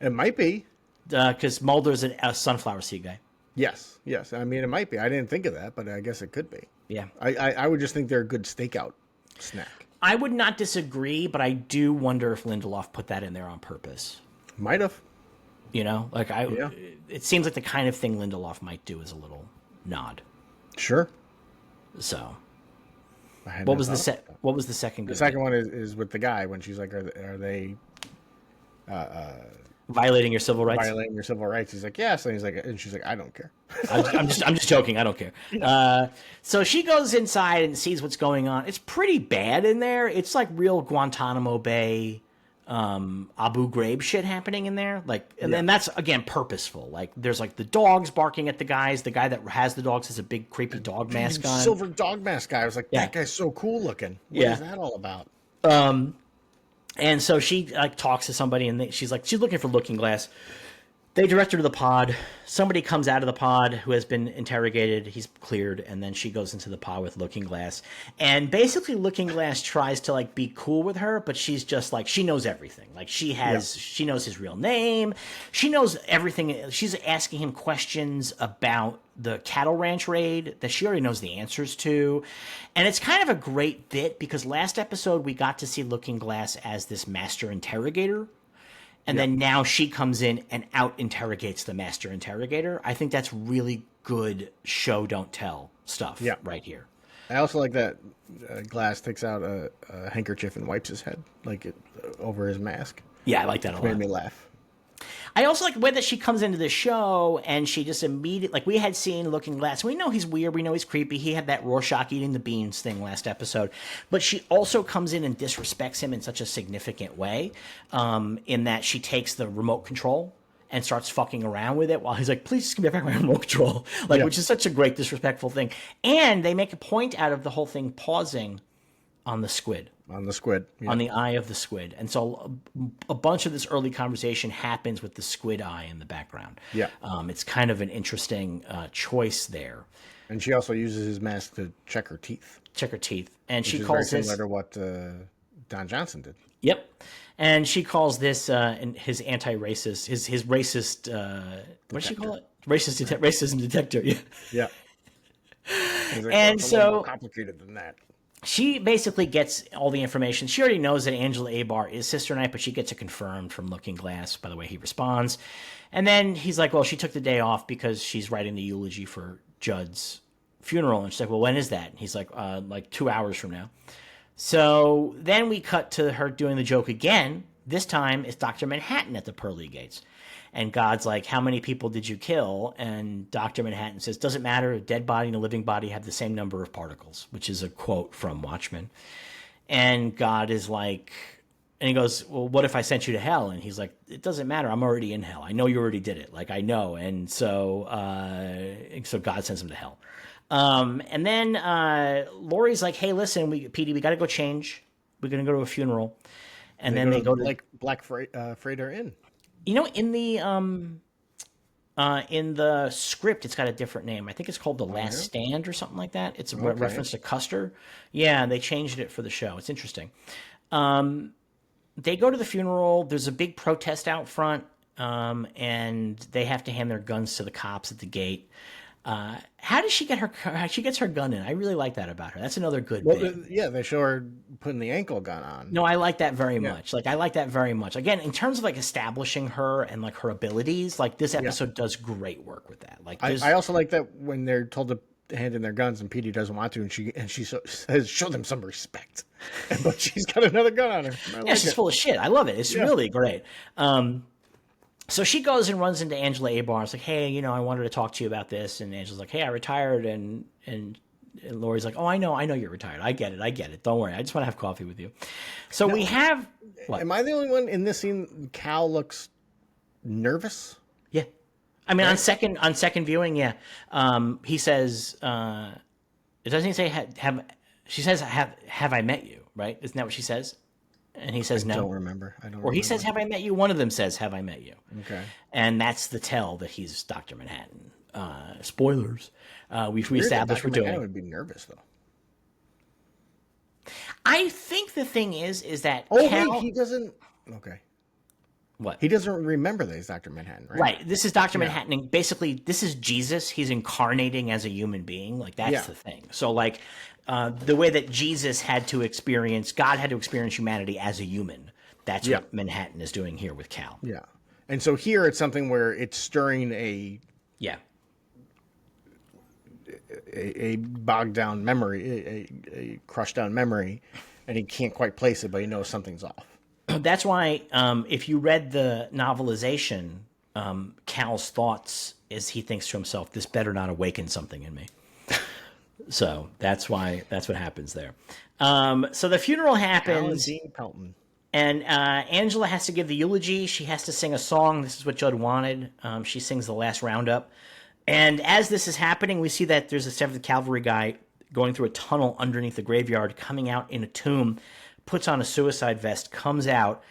It might be. Because Mulder's a sunflower seed guy. Yes. I mean, it might be. I didn't think of that, but I guess it could be. Yeah. I would just think they're a good stakeout snack. I would not disagree, but I do wonder if Lindelof put that in there on purpose. Might have. You know, like it seems like the kind of thing Lindelof might do as a little nod. Sure. So, what was the second? The second one is with the guy when she's like, are they Violating your civil rights. Violating your civil rights. He's like, yes. And he's like, and she's like, I don't care. I'm just joking. I don't care. So she goes inside and sees what's going on. It's pretty bad in there. It's like real Guantanamo Bay, Abu Ghraib shit happening in there. Like, and then that's again purposeful. Like, there's like the dogs barking at the guys. The guy that has the dogs has a big creepy dog mask on. Silver dog mask guy. I was like, that guy's so cool looking. What is that all about? And so she like talks to somebody, and she's looking for Looking Glass. They direct her to the pod. Somebody comes out of the pod who has been interrogated. He's cleared, and then she goes into the pod with Looking Glass. And basically, Looking Glass tries to like be cool with her, but she's just like, she knows everything. Like she knows his real name. She knows everything. She's asking him questions about the cattle ranch raid that she already knows the answers to. And it's kind of a great bit because last episode we got to see Looking Glass as this master interrogator. And then now she comes in and out interrogates the master interrogator. I think that's really good show don't tell stuff right here. I also like that Glass takes out a handkerchief and wipes his head over his mask. Yeah, I like that a lot. Made me laugh. I also like the way that she comes into the show and she just immediately, like we had seen Looking Glass. We know he's weird. We know he's creepy. He had that Rorschach eating the beans thing last episode. But she also comes in and disrespects him in such a significant way in that she takes the remote control and starts fucking around with it while he's like, please just give me back my remote control. Which is such a great disrespectful thing. And they make a point out of the whole thing pausing on the squid. On the squid. Yeah. On the eye of the squid. And so a bunch of this early conversation happens with the squid eye in the background. Yeah. It's kind of an interesting choice there. And she also uses his mask to check her teeth. And she calls this... similar to what Don Johnson did. Yep. And she calls this his anti-racist, his racist... what does she call it? Racism detector. Yeah. Yeah. And it's a so... little more complicated than that. She basically gets all the information. She already knows that Angela Abar is Sister Night, but she gets it confirmed from Looking Glass by the way he responds. And then he's like, well, she took the day off because she's writing the eulogy for Judd's funeral. And she's like, well, when is that? And he's like 2 hours from now. So then we cut to her doing the joke again. This time it's Dr. Manhattan at the pearly gates. And God's like, how many people did you kill? And Dr. Manhattan says, doesn't matter. A dead body and a living body have the same number of particles, which is a quote from Watchmen. And God is like, and he goes, well, what if I sent you to hell? And he's like, it doesn't matter. I'm already in hell. I know you already did it. Like, I know. And so God sends him to hell. And then Laurie's like, hey, listen, Petey, we got to go change. We're going to go to a funeral. And then they go to like Black Freighter Inn. You know, in the script, it's got a different name. I think it's called The Last Stand or something like that. It's a reference to Custer. Yeah, they changed it for the show. It's interesting. They go to the funeral. There's a big protest out front, and they have to hand their guns to the cops at the gate. How does she get her? She gets her gun in. I really like that about her. That's another good bit. Yeah, they show her putting the ankle gun on. No, I like that very much. Like, I like that very much. Again, in terms of like establishing her and like her abilities, like this episode does great work with that. Like, I also like that when they're told to hand in their guns and Petey doesn't want to, and she says, show them some respect. But she's got another gun on her. She's full of shit. I love it. It's really great. So she goes and runs into Angela Abar. It's like, hey, I wanted to talk to you about this. And Angela's like, hey, I retired. And Laurie's like, oh, I know you're retired. I get it. Don't worry. I just want to have coffee with you. So we have... What? Am I the only one in this scene? Cal looks nervous? Yeah. I mean, right? on second viewing, yeah. He says... it doesn't say she says, have I met you, right? Isn't that what she says? And he says no. I don't remember. He says, have I met you? One of them says, have I met you? Okay. And that's the tell that he's Dr. Manhattan. Spoilers. We've established we're doing. I would be nervous, though. I think the thing is that Wait, he doesn't... Okay. What? He doesn't remember that he's Dr. Manhattan, right? Right. This is Dr. Manhattan. And basically, this is Jesus. He's incarnating as a human being. Like, that's the thing. So, like... the way that Jesus had to experience, God had to experience humanity as a human. That's what Manhattan is doing here with Cal. Yeah. And so here it's something where it's stirring a bogged down memory, a crushed down memory, and he can't quite place it, but he knows something's off. That's why if you read the novelization, Cal's thoughts is he thinks to himself, this better not awaken something in me. So that's what happens there. So the funeral happens. Alan Pelton. And Angela has to give the eulogy. She has to sing a song. This is what Judd wanted. She sings the last roundup. And as this is happening, we see that there's a 7th Cavalry guy going through a tunnel underneath the graveyard, coming out in a tomb, puts on a suicide vest, comes out,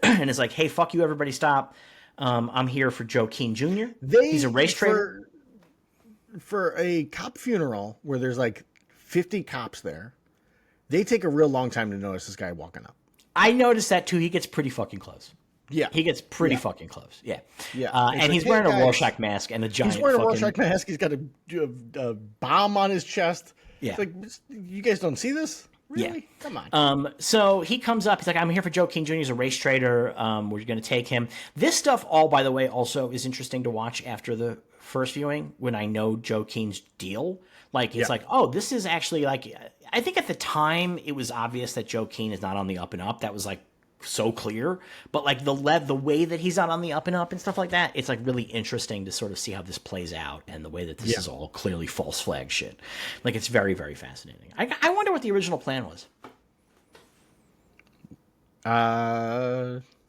and is like, hey, fuck you, everybody stop. I'm here for Joe Keane Jr. He's a race trader. For a cop funeral where there's like 50 cops there, they take a real long time to notice this guy walking up. I noticed that too. He gets pretty fucking close. Yeah. He gets pretty fucking close. Yeah. Yeah. And he's wearing a Rorschach mask and a giant He's wearing a Rorschach mask. He's got a bomb on his chest. Yeah. It's like, you guys don't see this? Really? Yeah. Come on. So he comes up. He's like, I'm here for Joe King Jr. He's a race trader. We're going to take him. This stuff all, by the way, also is interesting to watch after the first viewing when I know Joe Keen's deal. Like, it's like, oh, this is actually like, I think at the time it was obvious that Joe Keane is not on the up and up. That was like so clear. But like the way that he's not on the up and up and stuff like that, it's like really interesting to sort of see how this plays out and the way that this is all clearly false flag shit. Like, it's very, very fascinating. I wonder what the original plan was.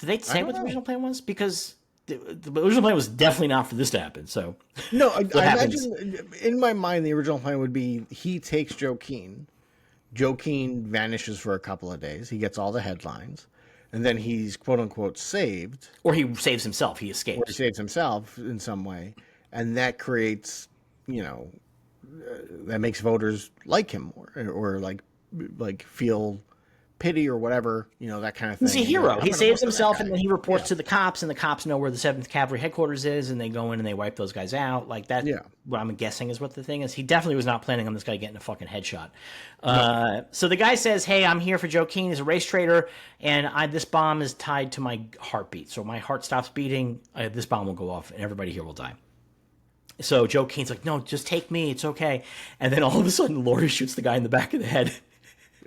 Did they say what the original plan was? Because the original plan was definitely not for this to happen. So no, I imagine in my mind the original plan would be he takes Joe Keane. Joe Keane vanishes for a couple of days. He gets all the headlines, and then he's quote unquote saved, or he saves himself. He escapes. Or he saves himself in some way, and that creates, that makes voters like him more, or like feel pity or whatever, that kind of thing. He's a hero. He saves himself, and then he reports to the cops, and the cops know where the 7th Cavalry headquarters is, and they go in and they wipe those guys out. Like that, what I'm guessing is what the thing is. He definitely was not planning on this guy getting a fucking headshot. So the guy says, hey, I'm here for Joe Keane. He's a race trader, and this bomb is tied to my heartbeat. So my heart stops beating, this bomb will go off, and everybody here will die. So Joe Keane's like, no, just take me. It's okay. And then all of a sudden, Laurie shoots the guy in the back of the head.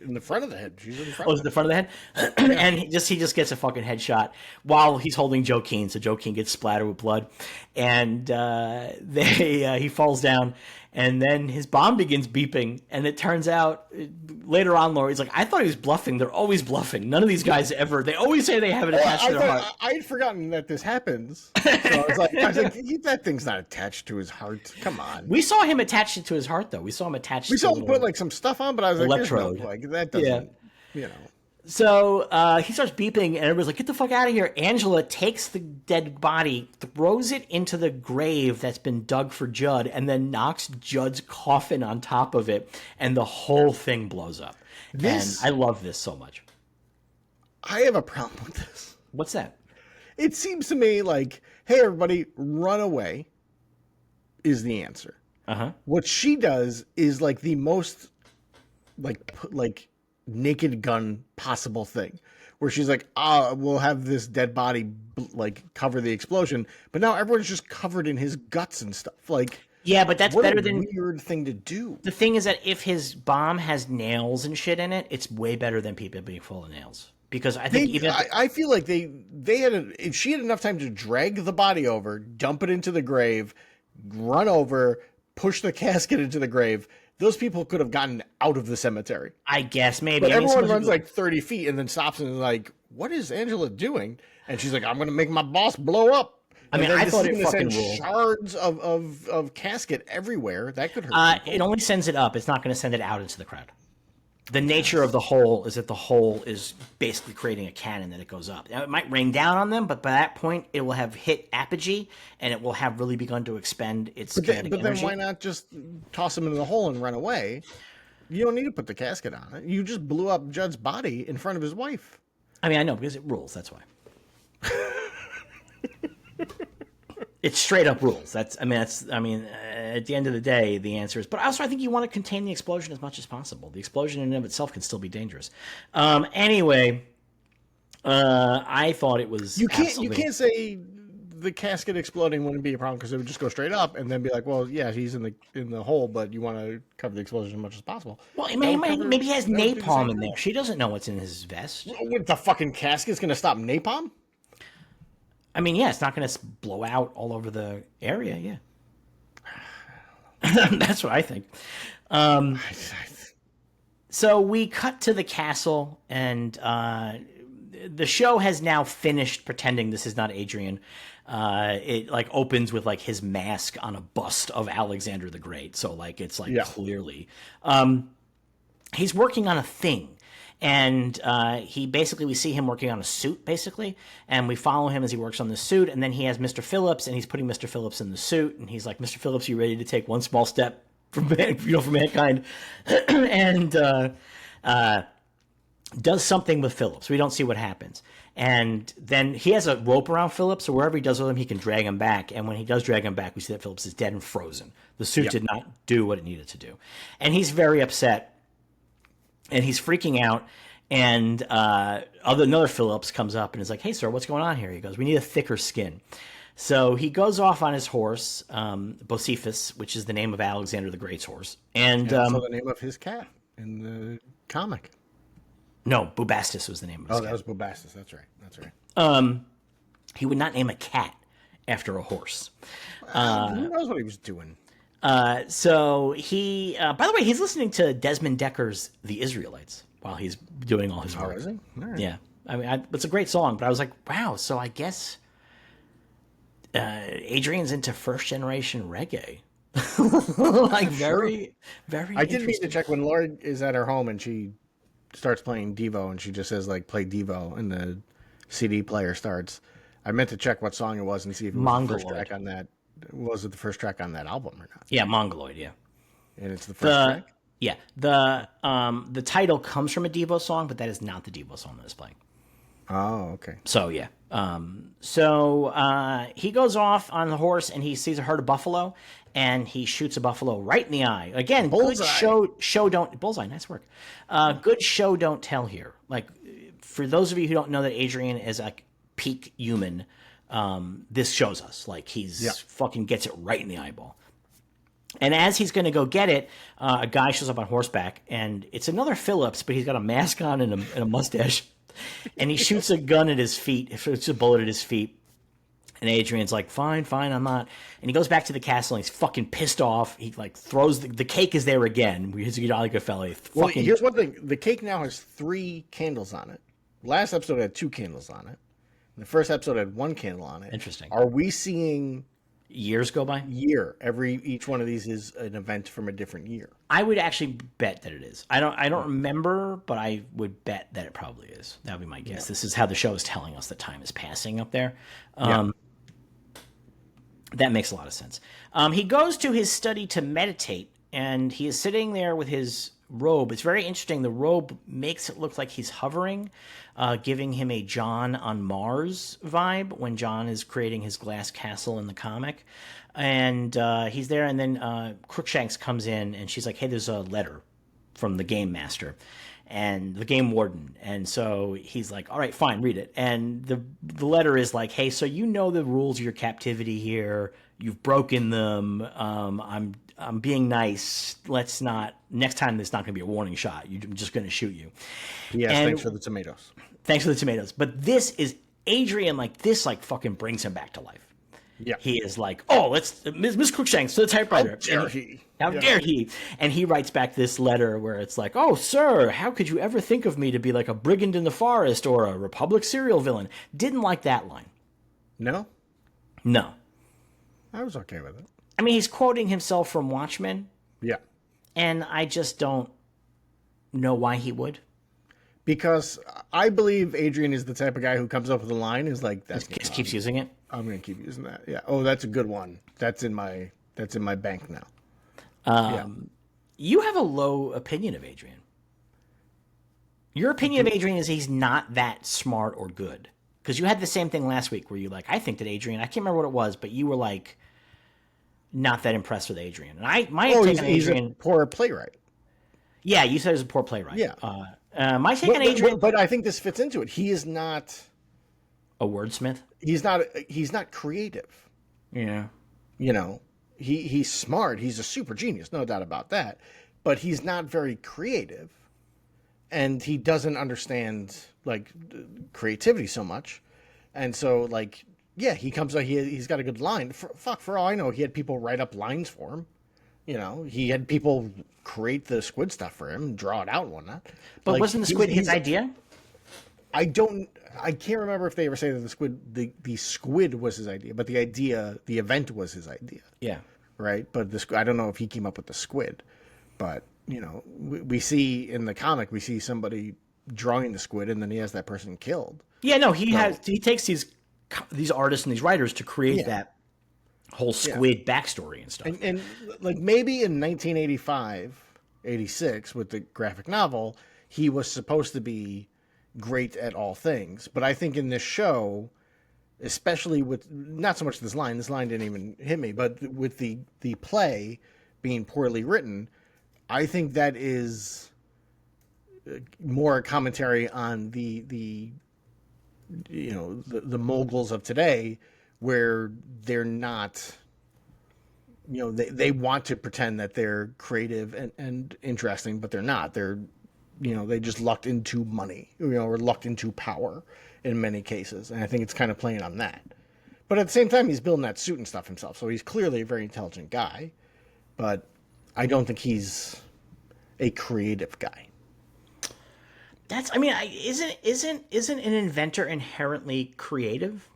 In the front of the head. She's in the front. Oh, is it the front of the head? And he just gets a fucking headshot while he's holding Joe Keane. So Joe Keane gets splattered with blood, and he falls down, and then his bomb begins beeping. And it turns out later on, Laurie's like, I thought he was bluffing. They're always bluffing. None of these guys ever. They always say they have it attached to their heart. I had forgotten that this happens. So I was like, that thing's not attached to his heart. Come on. We saw him attach it to his heart, though. We saw him attached. We saw him put like some stuff on, but I was like, electrode. That doesn't. So he starts beeping, and everybody's like, get the fuck out of here. Angela takes the dead body, throws it into the grave that's been dug for Judd, and then knocks Judd's coffin on top of it, and the whole thing blows up. And I love this so much. I have a problem with this. What's that? It seems to me like, hey, everybody, run away is the answer. Uh-huh. What she does is like the most like Naked Gun possible thing, where she's like, we'll have this dead body like cover the explosion, but now everyone's just covered in his guts and stuff. Like, yeah, but that's better than weird thing to do. The thing is that if his bomb has nails and shit in it, it's way better than people being full of nails. Because I think I feel like they had she had enough time to drag the body over, dump it into the grave, run over, push the casket into the grave. Those people could have gotten out of the cemetery. I guess, maybe. But everyone runs like 30 feet and then stops and is like, what is Angela doing? And she's like, I'm going to make my boss blow up. I mean, I thought it fucking ruled. Shards of casket everywhere. That could hurt people. It only sends it up. It's not going to send it out into the crowd. The nature of the hole is that the hole is basically creating a cannon that it goes up. Now, it might rain down on them, but by that point, it will have hit apogee, and it will have really begun to expend its kinetic energy. But then why not just toss him into the hole and run away? You don't need to put the casket on it. You just blew up Judd's body in front of his wife. I mean, I know, because it rules. That's why. It's straight up rules. At the end of the day, the answer is. But also, I think you want to contain the explosion as much as possible. The explosion in and of itself can still be dangerous. Anyway, I thought it was. You can't say the casket exploding wouldn't be a problem because it would just go straight up and then be like, well, yeah, he's in the hole, but you want to cover the explosion as much as possible. Well, maybe he has napalm in there. She doesn't know what's in his vest. What, the fucking casket's going to stop napalm? I mean, yeah, it's not going to blow out all over the area, yeah. That's what I think. So we cut to the castle, and the show has now finished pretending this is not Adrian. It like opens with like his mask on a bust of Alexander the Great. So like it's like clearly he's working on a thing. And we see him working on a suit, basically, and we follow him as he works on the suit, and then he has Mr. Phillips, and he's putting Mr. Phillips in the suit, and he's like, Mr. Phillips, you ready to take one small step for mankind? And does something with Phillips. We don't see what happens. And then he has a rope around Phillips, so wherever he does with him, he can drag him back, and when he does drag him back, we see that Phillips is dead and frozen. The suit did not do what it needed to do. And he's very upset. And he's freaking out, and another Phillips comes up and is like, hey, sir, what's going on here? He goes, we need a thicker skin. So he goes off on his horse, Bocephus, which is the name of Alexander the Great's horse. And also the name of his cat in the comic. No, Bubastis was the name of his cat. That was Bubastis. That's right. He would not name a cat after a horse. Who knows what he was doing? So he, by the way, he's listening to Desmond Decker's The Israelites while he's doing all his work. Oh, is he? All right. Yeah. I mean, it's a great song, but I was like, wow, so I guess Adrian's into first generation reggae. Like very, very I did mean to check when Laurie is at her home and she starts playing Devo and she just says like play Devo and the CD player starts. I meant to check what song it was and see if it was the first track on that. Was it the first track on that album or not? Yeah, Mongoloid, yeah. And it's the first track? Yeah. The title comes from a Devo song, but that is not the Devo song that is playing. Oh, okay. So, yeah. He goes off on the horse and he sees a herd of buffalo and he shoots a buffalo right in the eye. Again, bullseye. Good show don't... Bullseye, nice work. Good show don't tell here. Like, for those of you who don't know that Adrian is a peak human... this shows us like he's fucking gets it right in the eyeball. And as he's going to go get it, a guy shows up on horseback, and it's another Phillips, but he's got a mask on and a mustache, and he shoots a gun at his feet, shoots a bullet at his feet. And Adrian's like, fine, I'm not. And he goes back to the castle, and he's fucking pissed off. He like throws the cake is there again. He's a jolly good fella. Well, here's one thing: the cake now has 3 candles on it. Last episode had 2 candles on it. The first episode had 1 candle on it. Interesting. Are we seeing years go by? Each one of these is an event from a different year. I would actually bet that it is. I don't remember, but I would bet that it probably is. That would be my guess. Yeah. This is how the show is telling us that time is passing up there. That makes a lot of sense. He goes to his study to meditate, and he is sitting there with his robe. It's very interesting. The robe makes it look like he's hovering, giving him a John on Mars vibe when John is creating his glass castle in the comic. And he's there, and then Crookshanks comes in, and she's like, hey, there's a letter from the game master and the game warden. And so he's like, all right, fine, read it. And the letter is like, hey, so you know the rules of your captivity here. You've broken them. I'm being nice. Let's not. Next time, there's not going to be a warning shot. I'm just going to shoot you. Yes, thanks for the tomatoes. Thanks for the tomatoes. But this is Adrian. Like this, like fucking brings him back to life. Yeah, he is like, oh, let's Miss Crookshanks to the typewriter. How dare he? How dare he? And he writes back this letter where it's like, oh, sir, how could you ever think of me to be like a brigand in the forest or a Republic serial villain? Didn't like that line. No. I was okay with it. I mean, he's quoting himself from Watchmen. Yeah. And I just don't know why he would. Because I believe Adrian is the type of guy who comes up with a line is like that. Just keeps using it. I'm going to keep using that. Yeah. Oh, that's a good one. That's in my bank now. You have a low opinion of Adrian. Your opinion of Adrian is he's not that smart or good. Because you had the same thing last week where you like, I think that Adrian, I can't remember what it was, but you were like, not that impressed with Adrian. And my take on Adrian, he's a poor playwright. Yeah, you said he was a poor playwright. Yeah. My take on Adrian, but I think this fits into it. He is not A wordsmith? He's not creative. Yeah. You know, he's smart. He's a super genius, no doubt about that. But he's not very creative, and he doesn't understand like creativity so much. And so, like, yeah, he comes out. He's got a good line. For all I know, he had people write up lines for him. You know, he had people create the squid stuff for him, draw it out and whatnot. But like, wasn't the squid his idea? I can't remember if they ever say that the squid was his idea, but the event was his idea. Yeah. Right. But I don't know if he came up with the squid, but you know, we see in the comic, we see somebody drawing the squid and then he has that person killed. Yeah, no, he takes these artists and these writers to create that whole squid backstory and stuff. And like maybe in 1985, 86 with the graphic novel, he was supposed to be great at all things. But I think in this show, especially with not so much this line didn't even hit me, but with the play being poorly written, I think that is more a commentary on the you know, the moguls of today, where they're not, you know, they want to pretend that they're creative and interesting, but they're not. They're, you know, they just lucked into money, you know, or lucked into power in many cases. And I think it's kind of playing on that. But at the same time, he's building that suit and stuff himself. So he's clearly a very intelligent guy, but I don't think he's a creative guy. Isn't an inventor inherently creative?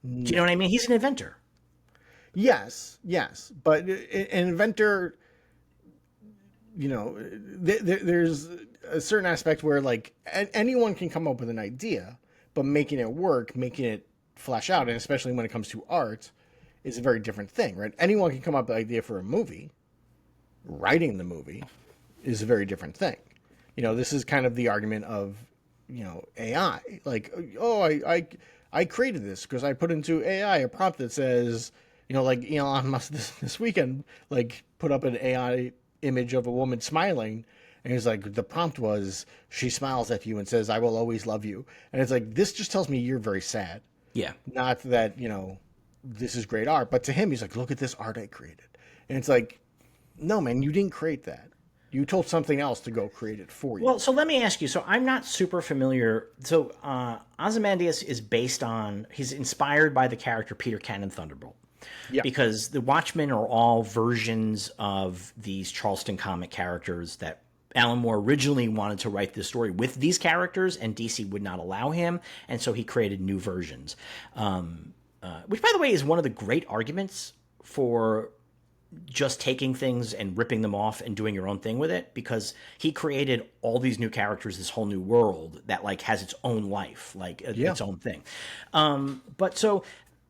Do you know what I mean? He's an inventor. Yes, but an inventor, you know, there's a certain aspect where like anyone can come up with an idea, but making it work, making it flesh out, and especially when it comes to art, is a very different thing, right? Anyone can come up with an idea for a movie. Writing the movie is a very different thing. You know, this is kind of the argument of, you know, AI. Like, oh, I created this because I put into AI a prompt that says, you know, like Elon Musk this weekend, like put up an AI image of a woman smiling. And he's like, the prompt was, she smiles at you and says, I will always love you. And it's like, this just tells me you're very sad. Yeah. Not that, you know, this is great art. But to him, he's like, look at this art I created. And it's like, no, man, you didn't create that. You told something else to go create it for you. Well, so let me ask you. So I'm not super familiar. So Ozymandias is he's inspired by the character Peter Cannon Thunderbolt. Yeah. Because the Watchmen are all versions of these Charleston comic characters that Alan Moore originally wanted to write this story with these characters, and DC would not allow him, and so he created new versions. Which, by the way, is one of the great arguments for just taking things and ripping them off and doing your own thing with it, because he created all these new characters, this whole new world that like has its own life, like its own thing. But so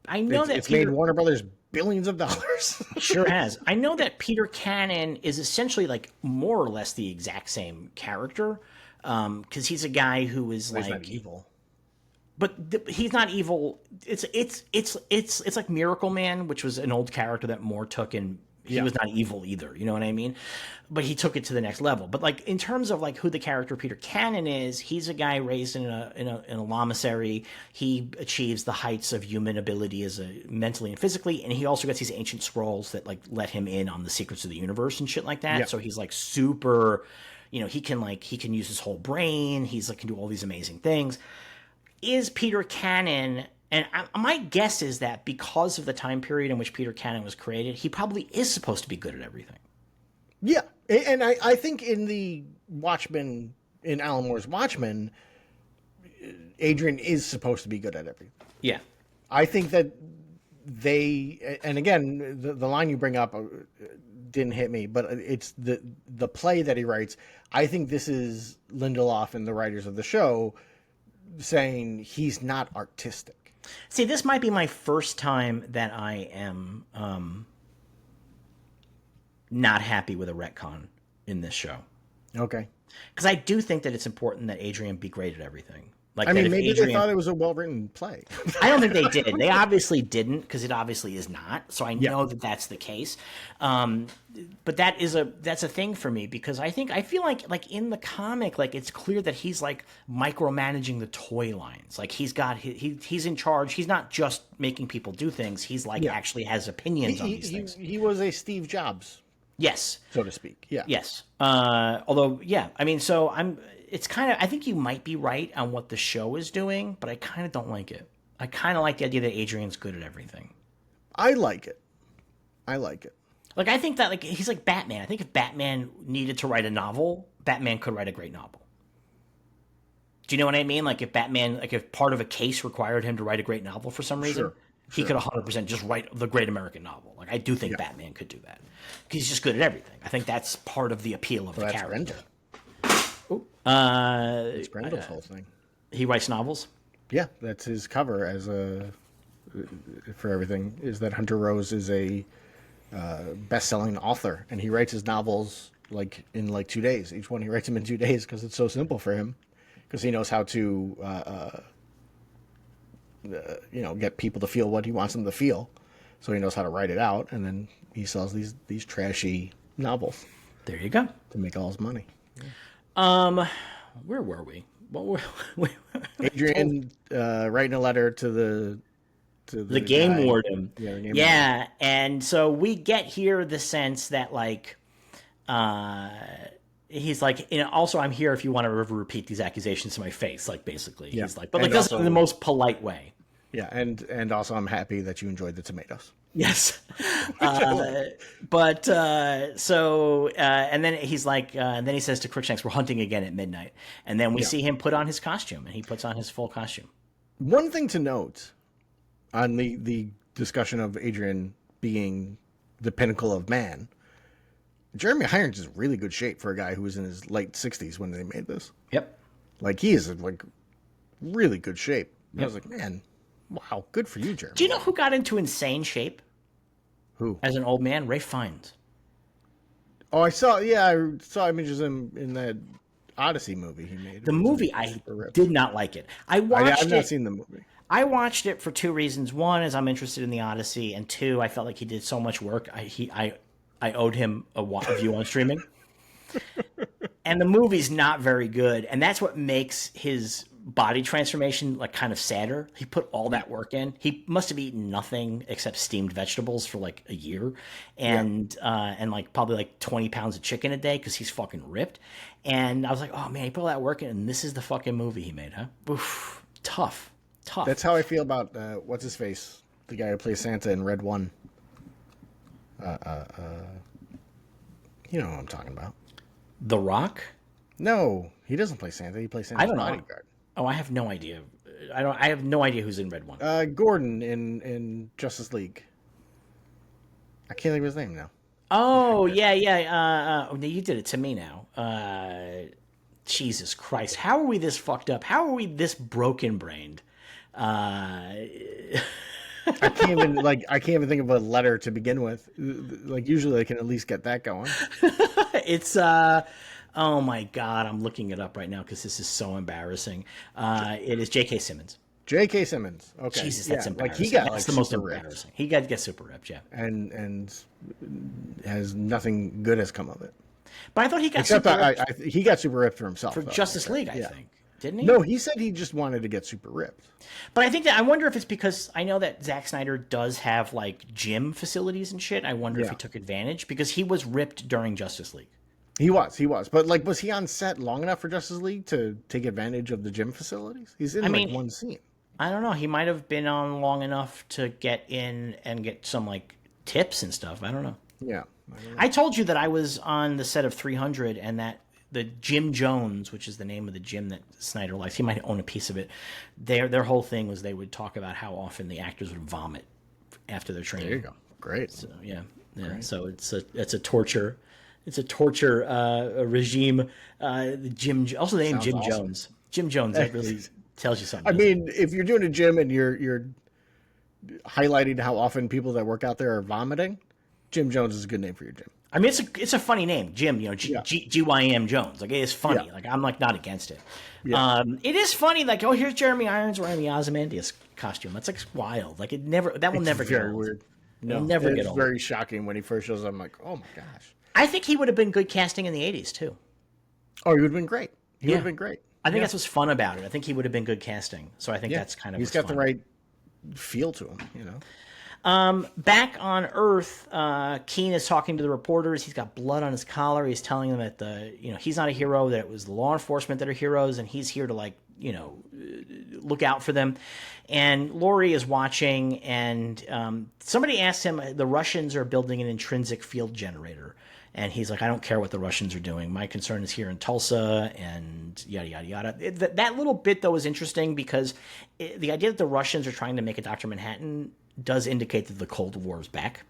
I know that it's made Warner Brothers billions of dollars. Sure has. I know that Peter Cannon is essentially like more or less the exact same character, because he's a guy who is like he's not evil. But he's not evil. It's like Miracle Man, which was an old character that Moore took, and he was not evil either. You know what I mean? But he took it to the next level. But like in terms of like who the character Peter Cannon is, he's a guy raised in a lamasery. He achieves the heights of human ability as mentally and physically, and he also gets these ancient scrolls that like let him in on the secrets of the universe and shit like that. Yep. So he's like super, you know, he can use his whole brain. He's like can do all these amazing things. Is Peter Cannon, and my guess is that because of the time period in which Peter Cannon was created, he probably is supposed to be good at everything. Yeah, and I think in the Watchmen, in Alan Moore's Watchmen, Adrian is supposed to be good at everything. Yeah. I think that and again, the line you bring up didn't hit me, but it's the play that he writes. I think this is Lindelof and the writers of the show saying he's not artistic. See, this might be my first time that I am not happy with a retcon in this show. Okay. Because I do think that it's important that Adrian be great at everything. Like, I that mean, if maybe Adrian, they thought it was a well-written play. I don't think they did. They obviously didn't, because it obviously is not. So I know that that's the case. But that's a thing for me, because I feel like in the comic, like, it's clear that he's like micromanaging the toy lines. Like, he's in charge. He's not just making people do things. He's like actually has opinions on these things. He was a Steve Jobs, Yes, so to speak. Yeah. yes. Although, yeah, I mean, so it's kind of, I think you might be right on what the show is doing, but I kind of don't like it. I kind of like the idea that Adrian's good at everything. I like it. Like, I think that, like, he's like Batman. I think if Batman needed to write a novel, Batman could write a great novel. Do you know what I mean? Like, if Batman, like, if part of a case required him to write a great novel for some reason, he could 100% just write the great American novel. Like, I do think Batman could do that. Because he's just good at everything. I think that's part of the appeal of the character. Grendel. It's Grendel's whole thing. He writes novels? Yeah, that's his cover as for everything, is that Hunter Rose is a best-selling author, and he writes his novels like in 2 days. Each one he writes them in 2 days because it's so simple for him, because he knows how to get people to feel what he wants them to feel. So he knows how to write it out, and then he sells these trashy novels. There you go. To make all his money. Where were we? What were we? Adrian writing a letter to the game guy. warden. Yeah, the game warden. And so we get here the sense that, like, he's like, also, I'm here if you want to repeat these accusations to my face, like, basically. Yeah. He's like, but, like, does it in the most polite way. Yeah, and also I'm happy that you enjoyed the tomatoes. Yes. And then he's like, and then he says to Crookshanks, we're hunting again at midnight. And then we see him put on his costume, and he puts on his full costume. One thing to note on the discussion of Adrian being the pinnacle of man, Jeremy Irons is in really good shape for a guy who was in his late 60s when they made this. Yep. Like, he is in, like, really good shape. Yep. I was like, man, wow, good for you, Jeremy. Do you know who got into insane shape? Who? As an old man? Ray Fiennes. Oh, I saw images in that Odyssey movie he made. The movie, I did not like it. I've not seen the movie. I watched it for two reasons. One is I'm interested in the Odyssey, and two, I felt like he did so much work. I owed him a view on streaming. And the movie's not very good, and that's what makes his body transformation like kind of sadder. He put all that work in. He must have eaten nothing except steamed vegetables for like a year, and like probably like 20 pounds of chicken a day because he's fucking ripped. And I was like, oh man, he put all that work in, and this is the fucking movie he made, huh? Oof, tough. That's how I feel about what's his face, the guy who plays Santa in Red One. You know what I'm talking about. The Rock? No, he doesn't play Santa. He plays Santa's bodyguard. Oh, I have no idea. I have no idea who's in Red One. Gordon in Justice League. I can't think of his name now. Oh, yeah. You did it to me now. Jesus Christ. How are we this fucked up? How are we this broken-brained? I can't even think of a letter to begin with. Like, usually I can at least get that going. It's oh my God, I'm looking it up right now because this is so embarrassing. It is J.K. Simmons. J.K. Simmons. Okay. Jesus, that's embarrassing. Like, he got that's the most embarrassing. He got super ripped, yeah. And has nothing good has come of it. But I thought he got super ripped. He got super ripped for himself. For Justice League, I think. Didn't he? No, he said he just wanted to get super ripped. But I wonder if it's because I know that Zack Snyder does have like gym facilities and shit. I wonder if he took advantage because he was ripped during Justice League. He was. But like, was he on set long enough for Justice League to take advantage of the gym facilities? He's in one scene. I don't know. He might have been on long enough to get in and get some like tips and stuff. I don't know. Yeah. I told you that I was on the set of 300 and that the Jim Jones, which is the name of the gym that Snyder likes, he might own a piece of it. Their whole thing was they would talk about how often the actors would vomit after their training. There you go. Great. So, yeah. Great. So it's a torture. It's a torture regime. Also the name Jim awesome. Jones. Jim Jones. That really tells you something. I mean, if you're doing a gym and you're highlighting how often people that work out there are vomiting, Jim Jones is a good name for your gym. I mean, it's a funny name, Jim. You know, GYM Jones. Like, it is funny. Yeah. Like, I'm like not against it. Yeah. It is funny. Like, oh, here's Jeremy Irons wearing the Ozymandias costume. That's like wild. Like, that will never get old. Weird. No, It'll never get it's old. very shocking when he first shows up. I'm like, oh my gosh. I think he would have been good casting in the 80s too. Oh, he would have been great. He would have been great. I think that's what's fun about it. I think he would have been good casting. So I think that's kind of he's got the right feel to him, you know. Back on Earth, Keen is talking to the reporters. He's got blood on his collar. He's telling them that he's not a hero, that it was the law enforcement that are heroes, and he's here to look out for them. And Laurie is watching, and somebody asks him, the Russians are building an intrinsic field generator. And he's like, I don't care what the Russians are doing. My concern is here in Tulsa and yada, yada, yada. That little bit, though, was interesting because the idea that the Russians are trying to make a Dr. Manhattan does indicate that the Cold War is back.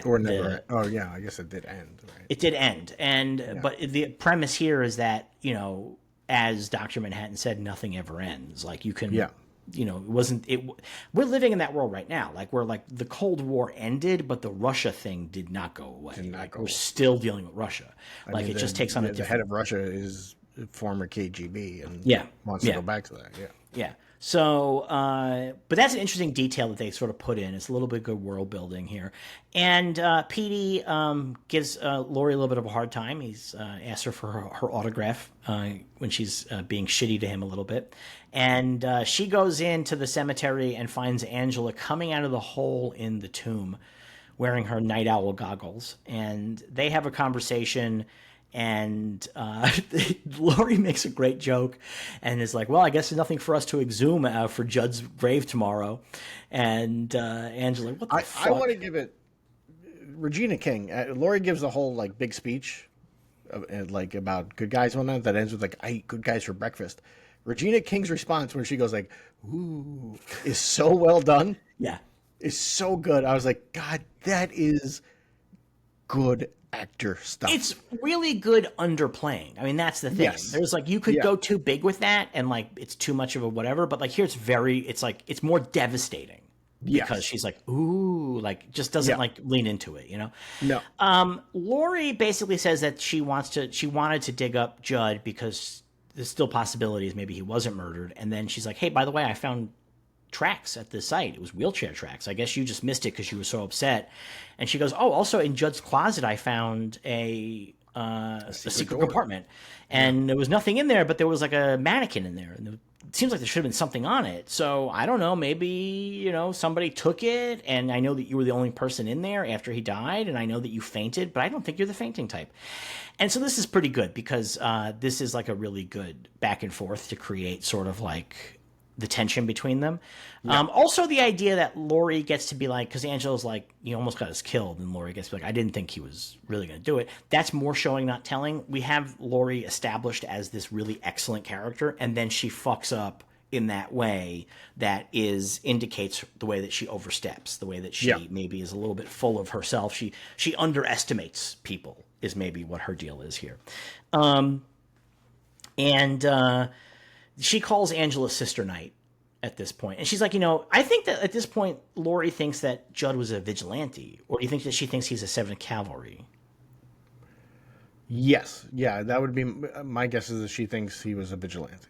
Or never. I guess it did end. Right? It did end. But the premise here is that, as Dr. Manhattan said, nothing ever ends. Like, you can... Yeah. We're living in that world right now. Like, where the Cold War ended, but the Russia thing did not go away. We're still dealing with Russia. It just takes on a different... The head of Russia is former KGB and wants to go back to that. Yeah. Yeah. So, but that's an interesting detail that they sort of put in. It's a little bit good world building here. And Petey gives Laurie a little bit of a hard time. He's asked her for her autograph when she's being shitty to him a little bit. And she goes into the cemetery and finds Angela coming out of the hole in the tomb wearing her night owl goggles. And they have a conversation. And Laurie makes a great joke and is like, well, I guess there's nothing for us to exhume for Judd's grave tomorrow. And Angela, what the fuck? I want to give it Regina King. Laurie gives a whole big speech about good guys and whatnot that ends with I eat good guys for breakfast. Regina King's response when she goes ooh, is so well done. Yeah. Is so good. I was like, God, that is good actor stuff. It's really good underplaying. I mean, that's the thing. Yes. There's you could go too big with that and it's too much of a whatever, but here it's more devastating because she's ooh, just doesn't lean into it, No. Laurie basically says that she wanted to dig up Judd because there's still possibilities maybe he wasn't murdered. And then she's like, hey, by the way, I found tracks at the site. It was wheelchair tracks. I guess you just missed it because you were so upset. And she goes, oh, also in Judd's closet I found a secret compartment, and there was nothing in there, but there was a mannequin in there, and it seems like there should have been something on it. So I don't know, maybe somebody took it, and I know that you were the only person in there after he died, and I know that you fainted, but I don't think you're the fainting type. And so this is pretty good because this is a really good back and forth to create sort of the tension between them. Yeah. Also, the idea that Laurie gets to be because Angela's he almost got us killed, and Laurie gets to be I didn't think he was really going to do it. That's more showing, not telling. We have Laurie established as this really excellent character, and then she fucks up in that way that indicates the way that she oversteps, the way that she maybe is a little bit full of herself. She underestimates people is maybe what her deal is here. She calls Angela Sister Night at this point. And she's like, I think that at this point, Laurie thinks that Judd was a vigilante. Or do you think that she thinks he's a 7th Cavalry? Yes. Yeah, that would be my guess is that she thinks he was a vigilante.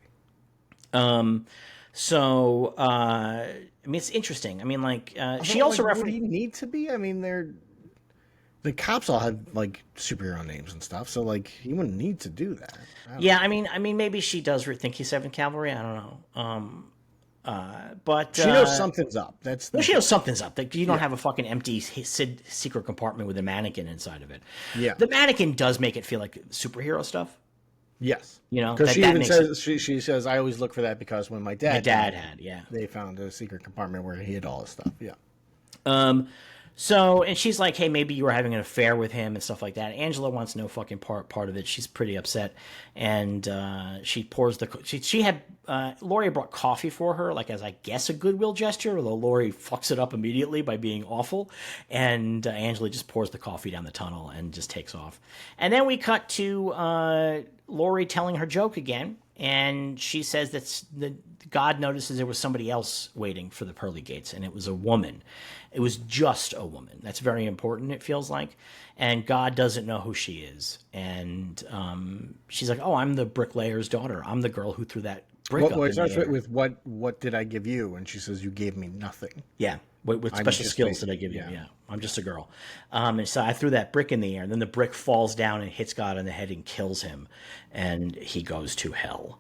So, I mean, it's interesting. I mean, she also referenced... Would he need to be? I mean, the cops all have superhero names and stuff, so he wouldn't need to do that. I mean, maybe she does think he's 7th Cavalry. I don't know. But she knows something's up. She knows something's up. You don't have a fucking empty secret compartment with a mannequin inside of it. Yeah, the mannequin does make it feel like superhero stuff. Yes, because she even says she says I always look for that because when my dad had they found a secret compartment where he had all his stuff. Yeah. So, and she's like, hey, maybe you were having an affair with him and stuff like that. Angela wants no fucking part of it. She's pretty upset. And she pours she had, Laurie brought coffee for her, as I guess a goodwill gesture, although Laurie fucks it up immediately by being awful. And Angela just pours the coffee down the tunnel and just takes off. And then we cut to Laurie telling her joke again. And she says that God notices there was somebody else waiting for the pearly gates, and it was a woman. It was just a woman. That's very important, it feels like. And God doesn't know who she is. And she's like, oh, I'm the bricklayer's daughter. I'm the girl who threw that brick up in the air. With what did I give you? And she says, you gave me nothing. Yeah. What special skills did I give you? Yeah. I'm just a girl. And so I threw that brick in the air. And then the brick falls down and hits God on the head and kills him. And he goes to hell.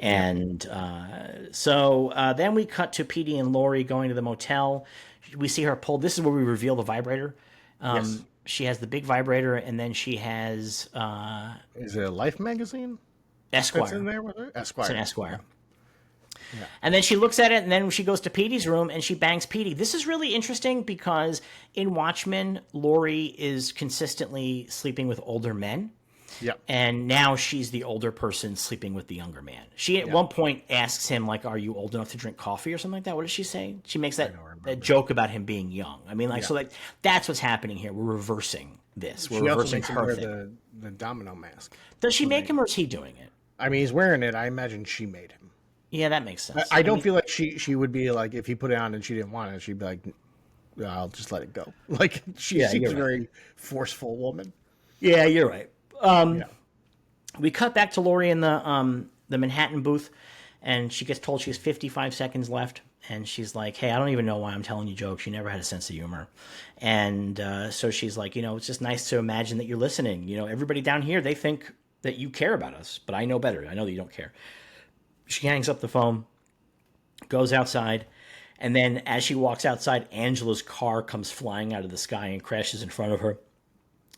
And so then we cut to Petey and Laurie going to the motel. We see her pull. This is where we reveal the vibrator. Yes. She has the big vibrator, and then she has... is it a Life magazine? Esquire. That's in there with her? Esquire. It's an Esquire. Yeah. And then she looks at it, and then she goes to Petey's room, and she bangs Petey. This is really interesting because in Watchmen, Laurie is consistently sleeping with older men. Yeah. And now she's the older person sleeping with the younger man. She at one point asks him, like, are you old enough to drink coffee or something like that? What does she say? She makes that joke about him being young. I mean, like, so like that's what's happening here. We're reversing this. We're reversing her thing. The domino mask. Does she make him or is he doing it? I mean, he's wearing it. I imagine she made him. Yeah, that makes sense. I don't feel like she would be like, if he put it on and she didn't want it, she'd be like, I'll just let it go. Like, she seems a very forceful woman. Yeah, you're right. We cut back to Laurie in the Manhattan booth, and she gets told she has 55 seconds left, and she's like, hey, I don't even know why I'm telling you jokes. You never had a sense of humor. And so she's like, it's just nice to imagine that you're listening. Everybody down here, they think that you care about us, but I know better. I know that you don't care. She hangs up the phone, goes outside, and then as she walks outside, Angela's car comes flying out of the sky and crashes in front of her.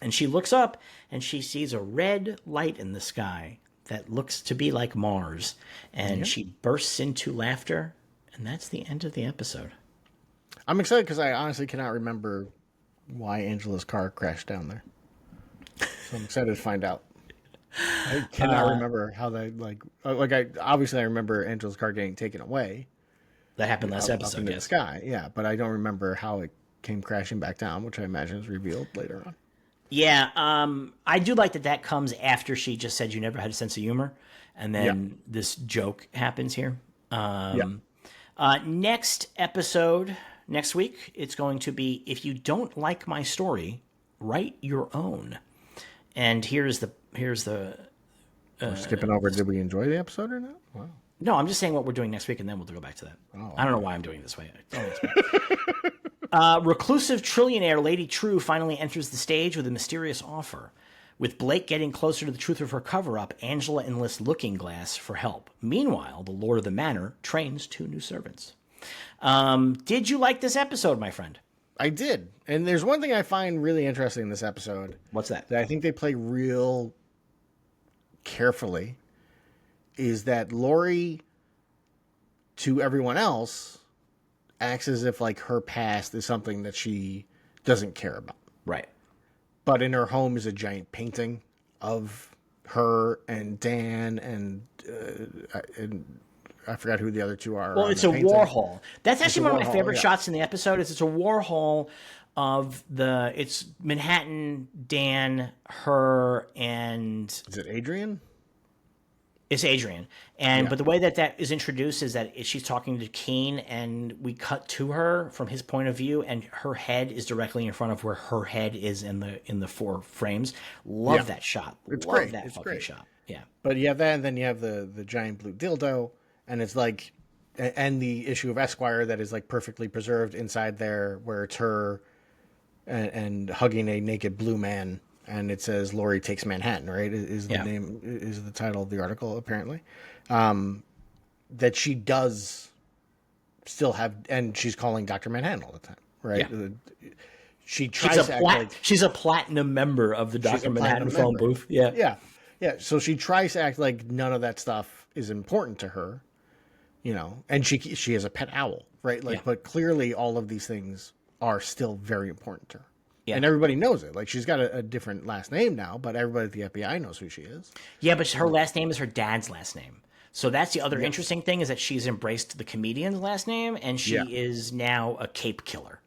And she looks up, and she sees a red light in the sky that looks to be like Mars. And she bursts into laughter, and that's the end of the episode. I'm excited because I honestly cannot remember why Angela's car crashed down there. So I'm excited to find out. I cannot remember how they, obviously I remember Angela's car getting taken away. That happened last episode, up in the sky, yeah. But I don't remember how it came crashing back down, which I imagine is revealed later on. Yeah, I do like that comes after she just said you never had a sense of humor, and then this joke happens here. Next episode, next week, it's going to be, if you don't like my story, write your own. And here's the We're skipping over, did we enjoy the episode or not? Wow. No, I'm just saying what we're doing next week, and then we'll go back to that. Oh, I don't know why I'm doing it this way. Reclusive trillionaire Lady True finally enters the stage with a mysterious offer. With Blake getting closer to the truth of her cover-up, Angela enlists Looking Glass for help. Meanwhile, the Lord of the Manor trains 2 new servants. Did you like this episode, my friend? I did. And there's one thing I find really interesting in this episode. What's that? That I think they play real carefully is that Laurie, to everyone else, acts as if like her past is something that she doesn't care about. Right. But in her home is a giant painting of her and Dan and I forgot who the other two are. Well, it's a Warhol. That's actually one of my favorite shots in the episode. It's a Warhol of it's Manhattan, Dan, her, and is it Adrian? It's Adrian. But the way that is introduced is that she's talking to Kane, and we cut to her from his point of view, and her head is directly in front of where her head is in the 4 frames. Love that shot. It's Love great. That it's fucking great. shot. Yeah. But you have that, and then you have the giant blue dildo, and it's like, and the issue of Esquire that is like perfectly preserved inside there, where it's her and hugging a naked blue man. And it says Laurie Takes Manhattan, right? Is the name, is the title of the article, apparently. That she does still have, and she's calling Dr. Manhattan all the time, right? Yeah. She tries to act like she's a platinum member of the Dr. Manhattan phone booth. Yeah. Yeah. Yeah. So she tries to act like none of that stuff is important to her, and she has a pet owl, right? But clearly all of these things are still very important to her. Yeah. And everybody knows it. Like, she's got a different last name now, but everybody at the FBI knows who she is. Yeah, but her last name is her dad's last name. So that's the other interesting thing, is that she's embraced the comedian's last name, and she is now a cape killer.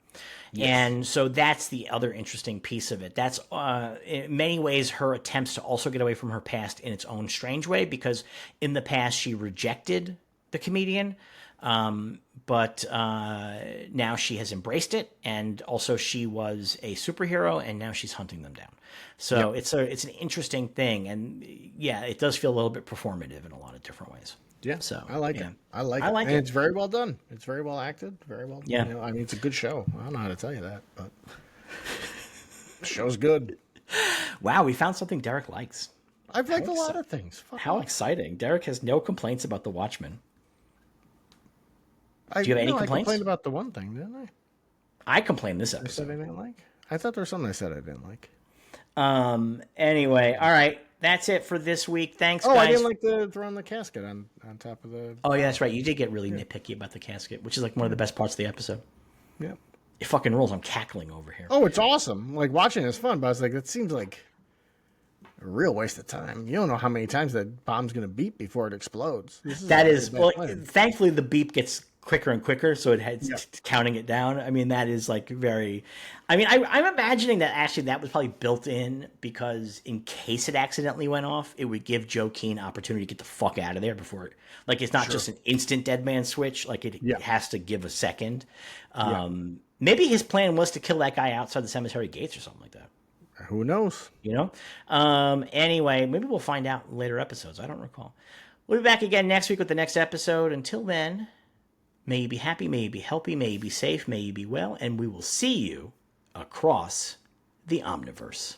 Yes. And so that's the other interesting piece of it. That's, in many ways, her attempts to also get away from her past in its own strange way, because in the past she rejected the comedian. But now she has embraced it, and also she was a superhero, and now she's hunting them down. So it's an interesting thing, and yeah, it does feel a little bit performative in a lot of different ways. Yeah, so I like it. I like I it. like And it. it's very well done. It's very well acted. Very well. Yeah. You know, I mean, it's a good show. I don't know how to tell you that, but the show's good. Wow, we found something Derek likes. I've liked a lot of things. Fuck How off. exciting! Derek has no complaints about the Watchmen. Do you have any I complaints? complained about the one thing, didn't I? I complained this I said episode. I didn't like. I thought there was something I said I didn't like. Anyway, all right, that's it for this week. Thanks, Oh, guys. I didn't like the throwing the casket on top of the. Oh yeah, that's right. You did get really nitpicky about the casket, which is like one of the best parts of the episode. Yeah. It fucking rules. I'm cackling over here. Oh, it's awesome. Like watching it's fun, but I was like, that seems like a real waste of time. You don't know how many times that bomb's gonna beep before it explodes. That is bad well. plan. Thankfully, the beep gets quicker and quicker, so it's counting it down. I mean, that is like very. I mean, I'm imagining that actually that was probably built in because in case it accidentally went off, it would give Joe Keane opportunity to get the fuck out of there before it. Like it's not just an instant dead man switch. Like it has to give a second. Maybe his plan was to kill that guy outside the cemetery gates or something like that. Who knows? You know? Anyway, maybe we'll find out in later episodes. I don't recall. We'll be back again next week with the next episode. Until then, may you be happy, may you be healthy, may you be safe, may you be well, and we will see you across the Omniverse.